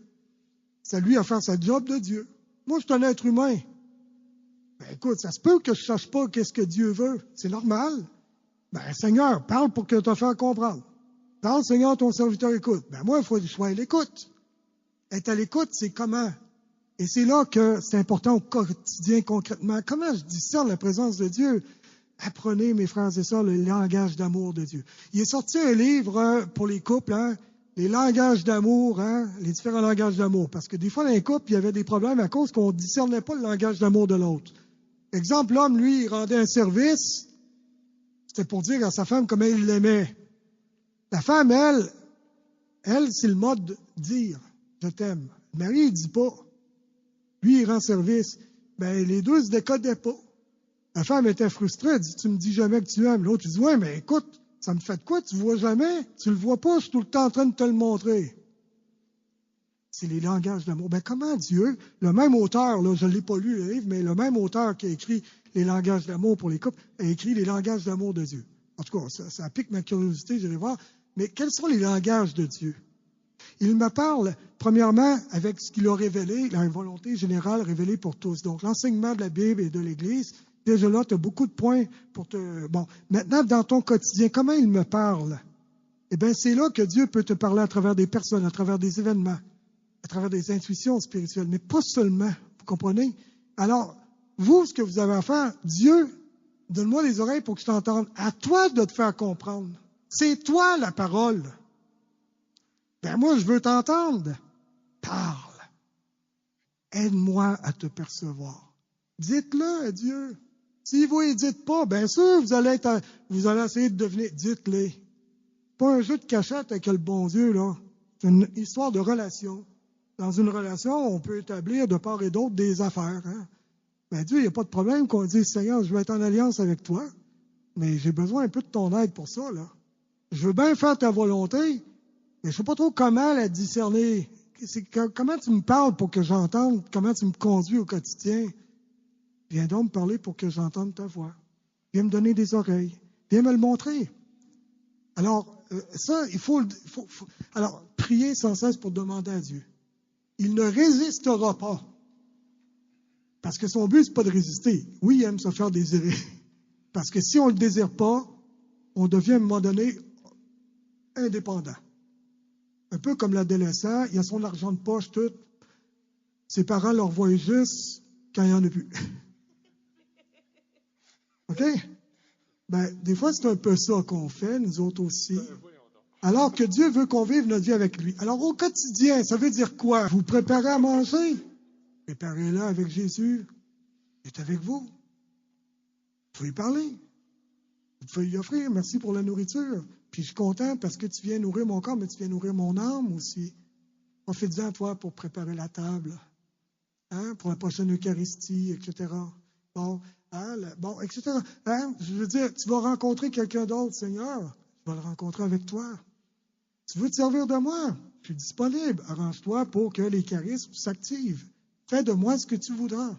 C'est à lui à faire sa job de Dieu. Moi, je suis un être humain. Ben écoute, ça se peut que je ne sache pas qu'est-ce que Dieu veut. C'est normal. Ben Seigneur, parle pour que te faire comprendre. Parle, Seigneur, ton serviteur écoute. Ben moi, il faut que je sois à l'écoute. Être à l'écoute, c'est comment? Et c'est là que c'est important au quotidien, concrètement. Comment je discerne la présence de Dieu? Apprenez, mes frères et sœurs, le langage d'amour de Dieu. Il est sorti un livre pour les couples, les langages d'amour, les différents langages d'amour. Parce que des fois, dans les couples, il y avait des problèmes à cause qu'on ne discernait pas le langage d'amour de l'autre. Exemple, l'homme, lui, il rendait un service, c'était pour dire à sa femme comment il l'aimait. La femme, elle, c'est le mode dire « je t'aime ». Le mari, il ne dit pas. Lui, il rend service. Ben, les deux ne se décodaient pas. La femme était frustrée, elle dit « tu me dis jamais que tu aimes ». L'autre, il dit « ouais, mais écoute, ça me fait de quoi? Tu ne vois jamais? Tu le vois pas, je suis tout le temps en train de te le montrer. » C'est les langages d'amour. Ben, comment Dieu, le même auteur, là, je ne l'ai pas lu le livre, mais le même auteur qui a écrit les langages d'amour pour les couples, a écrit les langages d'amour de Dieu. En tout cas, ça pique ma curiosité, j'irai voir. Mais quels sont les langages de Dieu? Il me parle, premièrement, avec ce qu'il a révélé, la volonté générale révélée pour tous. Donc, l'enseignement de la Bible et de l'Église, déjà là, tu as beaucoup de points pour te... Bon, maintenant, dans ton quotidien, comment il me parle? Eh bien, c'est là que Dieu peut te parler à travers des personnes, à travers des événements, à travers des intuitions spirituelles, mais pas seulement, vous comprenez? Alors, vous, ce que vous avez à faire, Dieu, donne-moi les oreilles pour que je t'entende. À toi de te faire comprendre. C'est toi la parole. Ben moi, je veux t'entendre. Parle. Aide-moi à te percevoir. Dites-le à Dieu. Si vous ne dites pas, bien sûr, vous allez essayer de devenir. Dites-le. Pas un jeu de cachette avec le bon Dieu, là. C'est une histoire de relation. Dans une relation, on peut établir de part et d'autre des affaires. Ben Dieu, il n'y a pas de problème qu'on dise, Seigneur, je veux être en alliance avec toi, mais j'ai besoin un peu de ton aide pour ça, là. Je veux bien faire ta volonté, mais je ne sais pas trop comment la discerner. Comment tu me parles pour que j'entende? Comment tu me conduis au quotidien? Viens donc me parler pour que j'entende ta voix. Viens me donner des oreilles. Viens me le montrer. Alors, ça, il faut alors, prier sans cesse pour demander à Dieu. Il ne résistera pas. Parce que son but, ce n'est pas de résister. Oui, il aime se faire désirer. Parce que si on ne le désire pas, on devient à un moment donné indépendant. Un peu comme l'adolescent, il a son argent de poche, tout. Ses parents le revoient juste quand il n'y en a plus. OK? Ben, des fois, c'est un peu ça qu'on fait, nous autres aussi. Alors que Dieu veut qu'on vive notre vie avec lui. Alors, au quotidien, ça veut dire quoi? Vous préparez à manger? Préparez-le avec Jésus. Il est avec vous. Vous pouvez y parler. Vous pouvez lui offrir. Merci pour la nourriture. Puis je suis content parce que tu viens nourrir mon corps, mais tu viens nourrir mon âme aussi. Profite-en, toi, pour préparer la table. Pour la prochaine Eucharistie, etc. Bon, etc. Je veux dire, tu vas rencontrer quelqu'un d'autre, Seigneur. Je vais le rencontrer avec toi. Tu veux te servir de moi? Je suis disponible. Arrange-toi pour que les charismes s'activent. Fais de moi ce que tu voudras.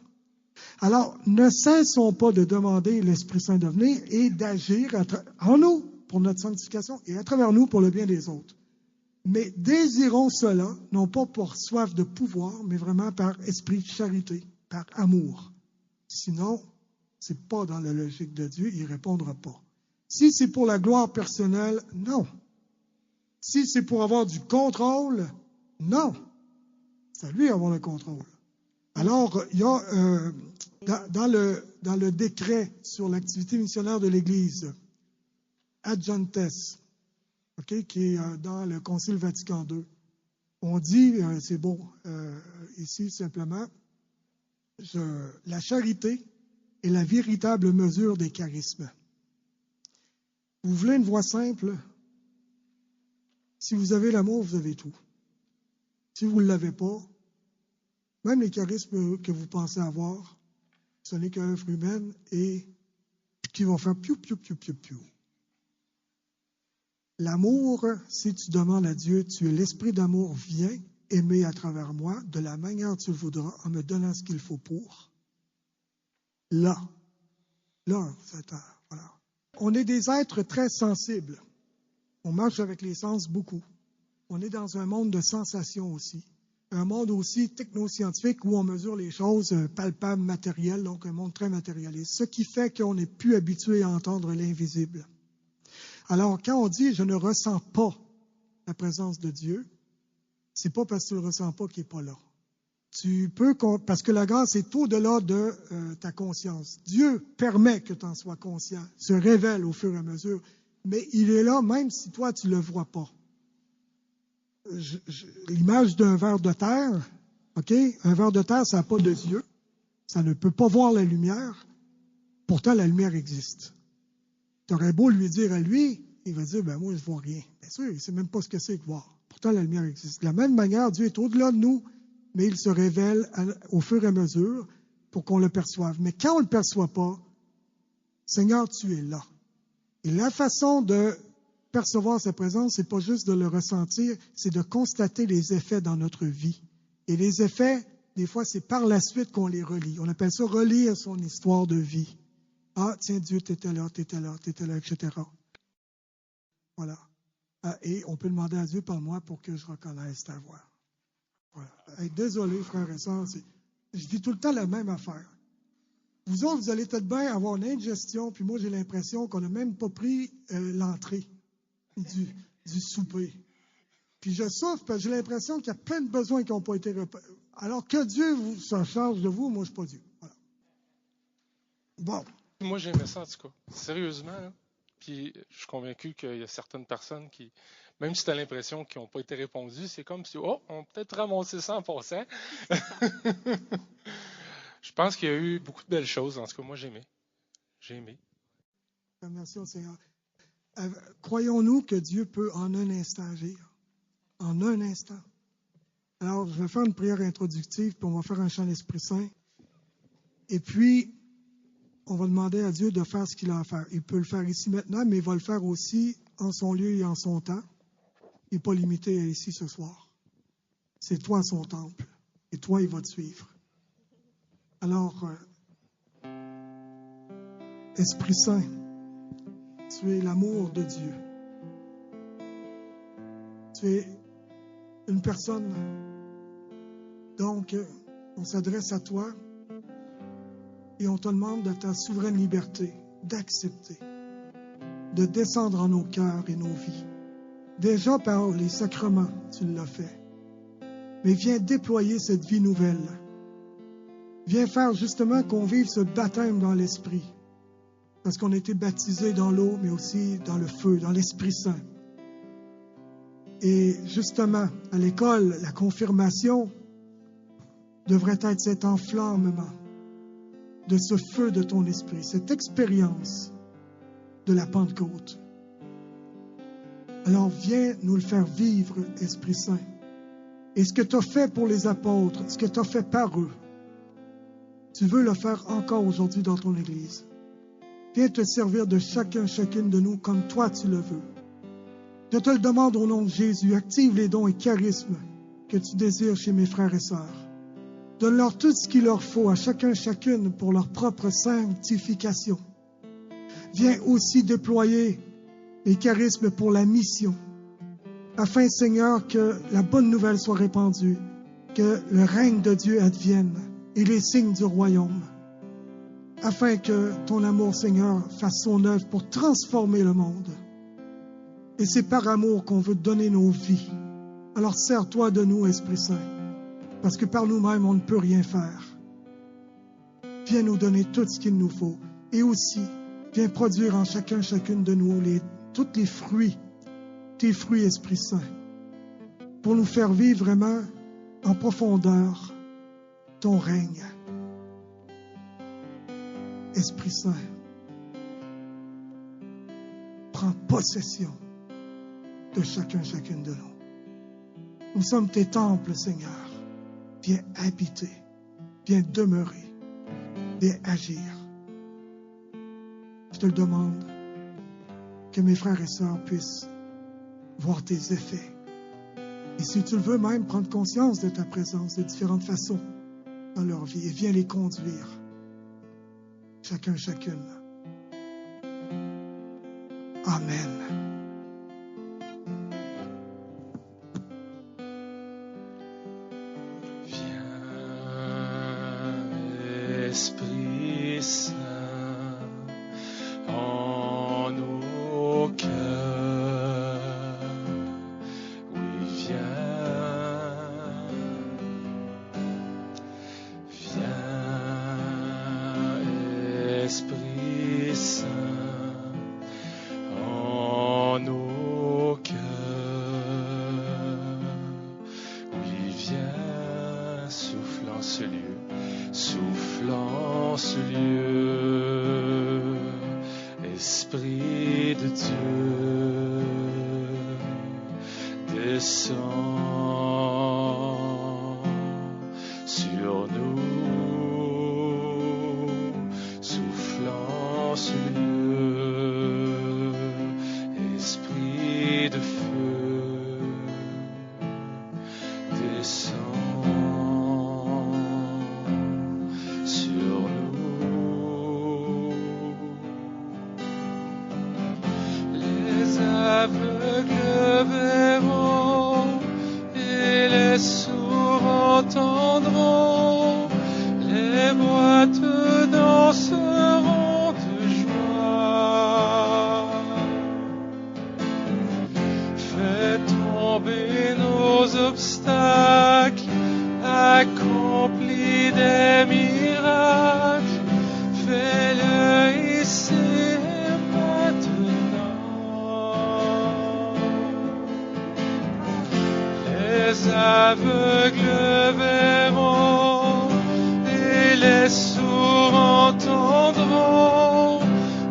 Alors, ne cessons pas de demander l'Esprit Saint de venir et d'agir en nous pour notre sanctification et à travers nous pour le bien des autres. Mais désirons cela, non pas pour soif de pouvoir, mais vraiment par esprit de charité, par amour. Sinon, ce n'est pas dans la logique de Dieu, il ne répondra pas. Si c'est pour la gloire personnelle, non. Si c'est pour avoir du contrôle, non. C'est à lui d'avoir le contrôle. Alors, il y a dans le décret sur l'activité missionnaire de l'Église, Adjantes, qui est dans le Concile Vatican II, on dit, c'est beau, ici simplement, la charité est la véritable mesure des charismes. Vous voulez une voie simple? Si vous avez l'amour, vous avez tout. Si vous ne l'avez pas, même les charismes que vous pensez avoir, ce n'est qu'œuvre humaine et qui vont faire piou, piou, piou, piou, piou. L'amour, si tu demandes à Dieu, tu es l'esprit d'amour, viens aimer à travers moi, de la manière que tu le voudras, en me donnant ce qu'il faut pour. Là, voilà. On est des êtres très sensibles. On marche avec les sens beaucoup. On est dans un monde de sensations aussi. Un monde aussi technoscientifique où on mesure les choses palpables, matérielles, donc un monde très matérialiste. Ce qui fait qu'on n'est plus habitué à entendre l'invisible. Alors, quand on dit « je ne ressens pas la présence de Dieu », c'est pas parce que tu ne le ressens pas qu'il n'est pas là. Parce que la grâce est au-delà de ta conscience. Dieu permet que tu en sois conscient, se révèle au fur et à mesure, mais il est là même si toi, tu ne le vois pas. l'image d'un ver de terre, OK? Un ver de terre, ça n'a pas de yeux. Ça ne peut pas voir la lumière. Pourtant, la lumière existe. Tu aurais beau lui dire à lui, il va dire, ben moi, je ne vois rien. Bien sûr, il ne sait même pas ce que c'est que voir. Pourtant, la lumière existe. De la même manière, Dieu est au-delà de nous, mais il se révèle au fur et à mesure pour qu'on le perçoive. Mais quand on ne le perçoit pas, Seigneur, tu es là. Et la façon de percevoir sa présence, c'est pas juste de le ressentir, c'est de constater les effets dans notre vie. Et les effets, des fois, c'est par la suite qu'on les relie. On appelle ça relire son histoire de vie. Ah, tiens, Dieu, t'étais là, etc. Voilà. Et on peut demander à Dieu, parle-moi pour que je reconnaisse ta voix. Voilà. Hey, désolé, frères et sœurs, je vis tout le temps la même affaire. Vous autres, vous allez peut-être bien avoir une indigestion, puis moi, j'ai l'impression qu'on n'a même pas pris l'entrée du souper. Puis je souffre parce que j'ai l'impression qu'il y a plein de besoins qui n'ont pas été alors que Dieu se charge de vous, moi, je ne suis pas Dieu. Voilà. Bon. Moi, j'aimais ça, en tout cas. Sérieusement, là. Puis je suis convaincu qu'il y a certaines personnes qui, même si tu as l'impression qu'ils n'ont pas été répondus, c'est comme si, on va peut-être ramasser ça en passant. Je pense qu'il y a eu beaucoup de belles choses. En tout cas, moi, j'ai aimé. Merci au Seigneur. Croyons-nous que Dieu peut en un instant agir? En un instant. Alors, je vais faire une prière introductive, puis on va faire un chant d'Esprit Saint. Et puis, on va demander à Dieu de faire ce qu'il a à faire. Il peut le faire ici maintenant, mais il va le faire aussi en son lieu et en son temps. Il n'est pas limité à ici ce soir. C'est toi son temple. Et toi, il va te suivre. Alors, Esprit Saint, tu es l'amour de Dieu. Tu es une personne. Donc, on s'adresse à toi et on te demande de ta souveraine liberté d'accepter, de descendre en nos cœurs et nos vies. Déjà par les sacrements, tu l'as fait. Mais viens déployer cette vie nouvelle. Viens faire justement qu'on vive ce baptême dans l'Esprit. Parce qu'on a été baptisés dans l'eau, mais aussi dans le feu, dans l'Esprit Saint. Et justement, à l'école, la confirmation devrait être cet enflammement de ce feu de ton esprit, cette expérience de la Pentecôte. Alors viens nous le faire vivre, Esprit Saint. Et ce que tu as fait pour les apôtres, ce que tu as fait par eux, tu veux le faire encore aujourd'hui dans ton Église. Viens te servir de chacune de nous comme toi tu le veux. Je te le demande au nom de Jésus. Active les dons et charismes que tu désires chez mes frères et sœurs. Donne-leur tout ce qu'il leur faut à chacune pour leur propre sanctification. Viens aussi déployer les charismes pour la mission, afin, Seigneur, que la bonne nouvelle soit répandue, que le règne de Dieu advienne et les signes du royaume, afin que ton amour, Seigneur, fasse son œuvre pour transformer le monde. Et c'est par amour qu'on veut donner nos vies. Alors sers-toi de nous, Esprit Saint, parce que par nous-mêmes, on ne peut rien faire. Viens nous donner tout ce qu'il nous faut. Et aussi, viens produire en chacune de nous tous les fruits, tes fruits, Esprit Saint, pour nous faire vivre vraiment en profondeur ton règne. Esprit Saint, prends possession de chacune de nous. Nous sommes tes temples, Seigneur. Viens habiter, viens demeurer, viens agir. Je te le demande, que mes frères et sœurs puissent voir tes effets. Et si tu le veux même, prendre conscience de ta présence de différentes façons dans leur vie et viens les conduire. Chacune. Amen. Esprit Saint, en nos cœurs, oui, viens, Esprit Saint, en nos cœurs. ce lieu, souffle en ce lieu, Esprit de Dieu, descends sur nous, souffle en ce lieu, Esprit de feu, descends sur nous. Les aveugles verront et les sourds entendront, les boiteux danseront de joie. Fais tomber nos obstacles, accomplis des miracles, fais-le ici et maintenant. Les aveugles verront et les sourds entendront,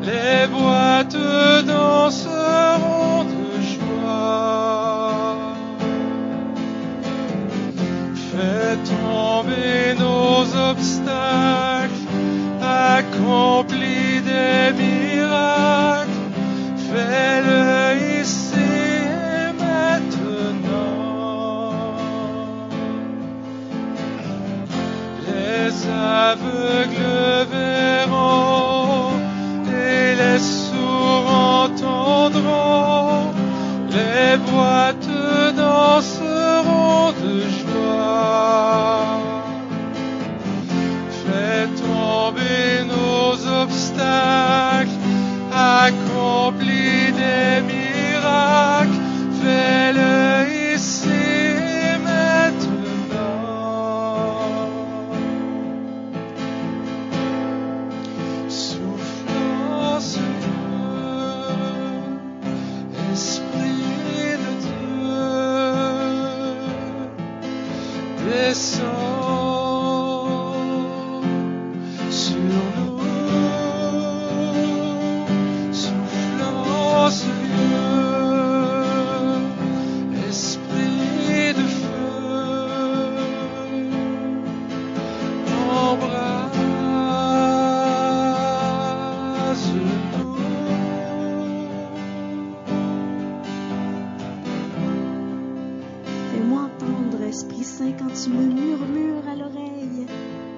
les boiteux danseront de joie. Fais tomber nos obstacles, accomplis des miracles, fais-le ici et maintenant. Les aveugles verront et les sourds entendront, les boiteux danseront de joie. Fais tomber nos obstacles, accomplis des miracles, fais-le ici et maintenant. Souffle en ce lieu, Esprit de Dieu, descends sur nous, souffle en ce lieu, Esprit de feu, embrase-nous. Fais-moi entendre, Esprit Saint, quand tu me murmures à l'oreille,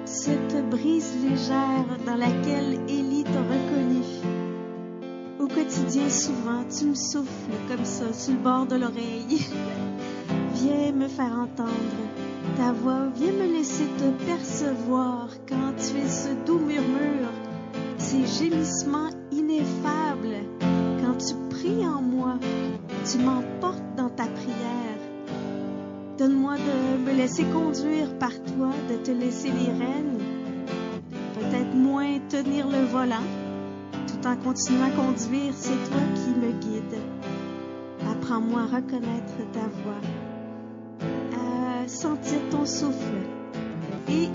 cette brise légère dans laquelle Élie t'a reconnu. Au quotidien, souvent, tu me souffles comme ça, sur le bord de l'oreille. Viens me faire entendre ta voix, viens me laisser te percevoir quand tu es ce doux murmure, ces gémissements ineffables. Quand tu pries en moi, tu m'emportes dans ta prière. Donne-moi de me laisser conduire par toi, de te laisser les rênes, peut-être moins tenir le volant, tout en continuant à conduire, c'est toi qui me guides. Apprends-moi à reconnaître ta voix, à sentir ton souffle et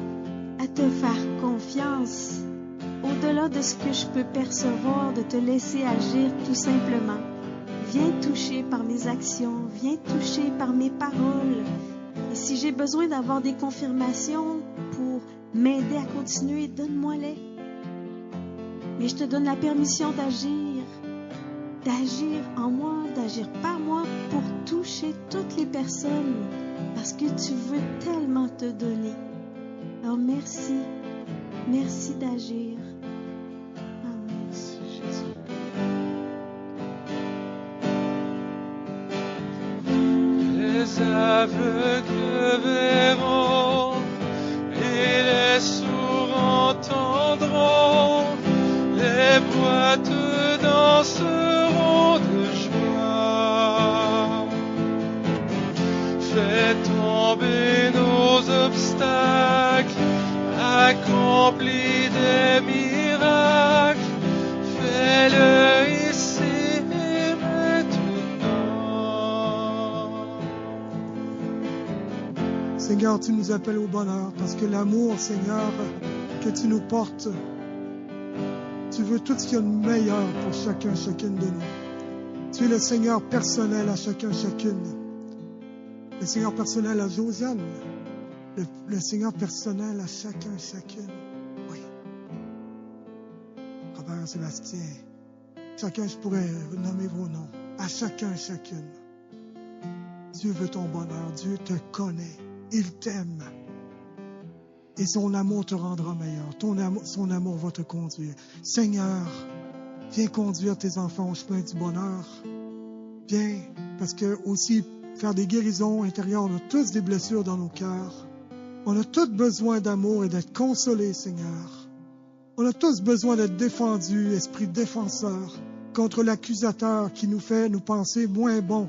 à te faire confiance, au-delà de ce que je peux percevoir, de te laisser agir tout simplement. Viens toucher par mes actions, viens toucher par mes paroles. Et si j'ai besoin d'avoir des confirmations pour m'aider à continuer, donne-moi-les. Mais je te donne la permission d'agir en moi, d'agir par moi pour toucher toutes les personnes, parce que tu veux tellement te donner. Alors merci d'agir. Amen. Merci, Jésus. Les aveugles verront et les sourds entendront, les boiteux danseront de joie. Fais tomber nos obstacles, accomplis des miracles, fais-le ici et maintenant. Seigneur, tu nous appelles au bonheur parce que l'amour, Seigneur, que tu nous portes, tu veux tout ce qu'il y a de meilleur pour chacun, chacune de nous. Tu es le Seigneur personnel à chacun, chacune. Le Seigneur personnel à Josiane. Le Seigneur personnel à chacun, chacune. Oui. Robert, Sébastien. Chacun, je pourrais nommer vos noms. À chacun, chacune. Dieu veut ton bonheur. Dieu te connaît. Il t'aime. Et son amour te rendra meilleur. Son amour va te conduire. Seigneur, viens conduire tes enfants au chemin du bonheur. Viens, parce que aussi faire des guérisons intérieures, on a tous des blessures dans nos cœurs. On a tous besoin d'amour et d'être consolés, Seigneur. On a tous besoin d'être défendus, esprit défenseur, contre l'accusateur qui nous fait nous penser moins bons.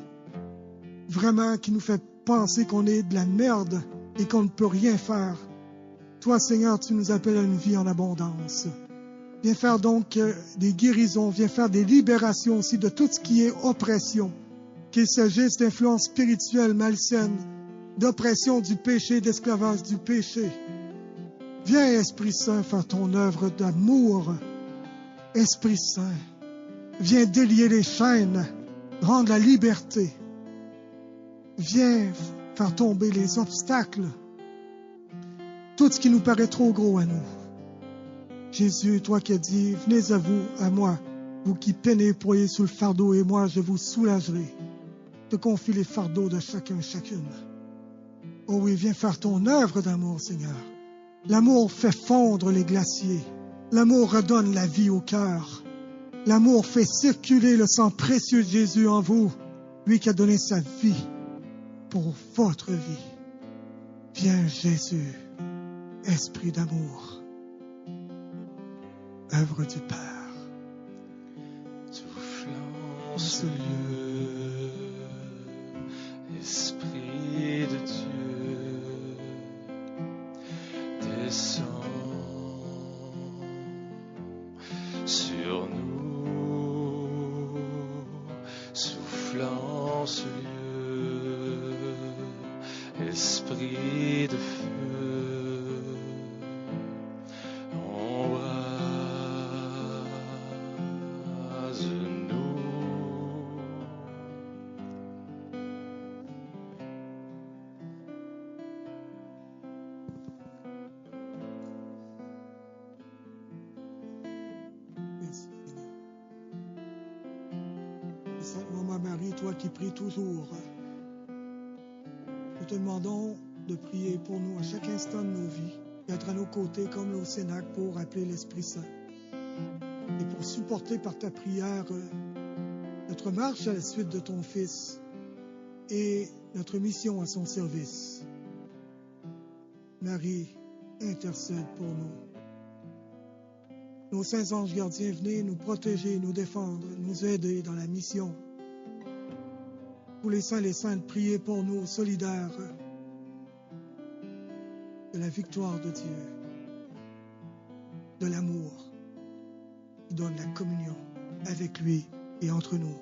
Vraiment, qui nous fait penser qu'on est de la merde et qu'on ne peut rien faire. Toi, Seigneur, tu nous appelles à une vie en abondance. Viens faire donc des guérisons, viens faire des libérations aussi de tout ce qui est oppression. Qu'il s'agisse d'influences spirituelles malsaines, d'oppression du péché, d'esclavage du péché. Viens, Esprit Saint, faire ton œuvre d'amour. Esprit Saint, viens délier les chaînes, rendre la liberté. Viens faire tomber les obstacles, tout ce qui nous paraît trop gros à nous. Jésus, toi qui as dit, venez à vous, à moi, vous qui peinez et broyez sous le fardeau, et moi je vous soulagerai. Je te confie les fardeaux de chacun, chacune. Oh oui, viens faire ton œuvre d'amour, Seigneur. L'amour fait fondre les glaciers. L'amour redonne la vie au cœur. L'amour fait circuler le sang précieux de Jésus en vous, lui qui a donné sa vie pour votre vie. Viens, Jésus, Esprit d'amour, œuvre du Père. Soufflant ce lieu, Esprit de Dieu, descends sur nous, soufflant ce lieu, Esprit de feu, embrase-nous. Merci, Seigneur. Et Sainte Maman Marie, toi qui pries toujours, nous te demandons de prier pour nous à chaque instant de nos vies, d'être à nos côtés comme au Cénacle pour appeler l'Esprit Saint et pour supporter par ta prière notre marche à la suite de ton Fils et notre mission à son service. Marie, intercède pour nous. Nos saints anges gardiens, venez nous protéger, nous défendre, nous aider dans la mission. Tous les saints et les saintes, priez pour nous, solidaires de la victoire de Dieu, de l'amour qui donne la communion avec lui et entre nous.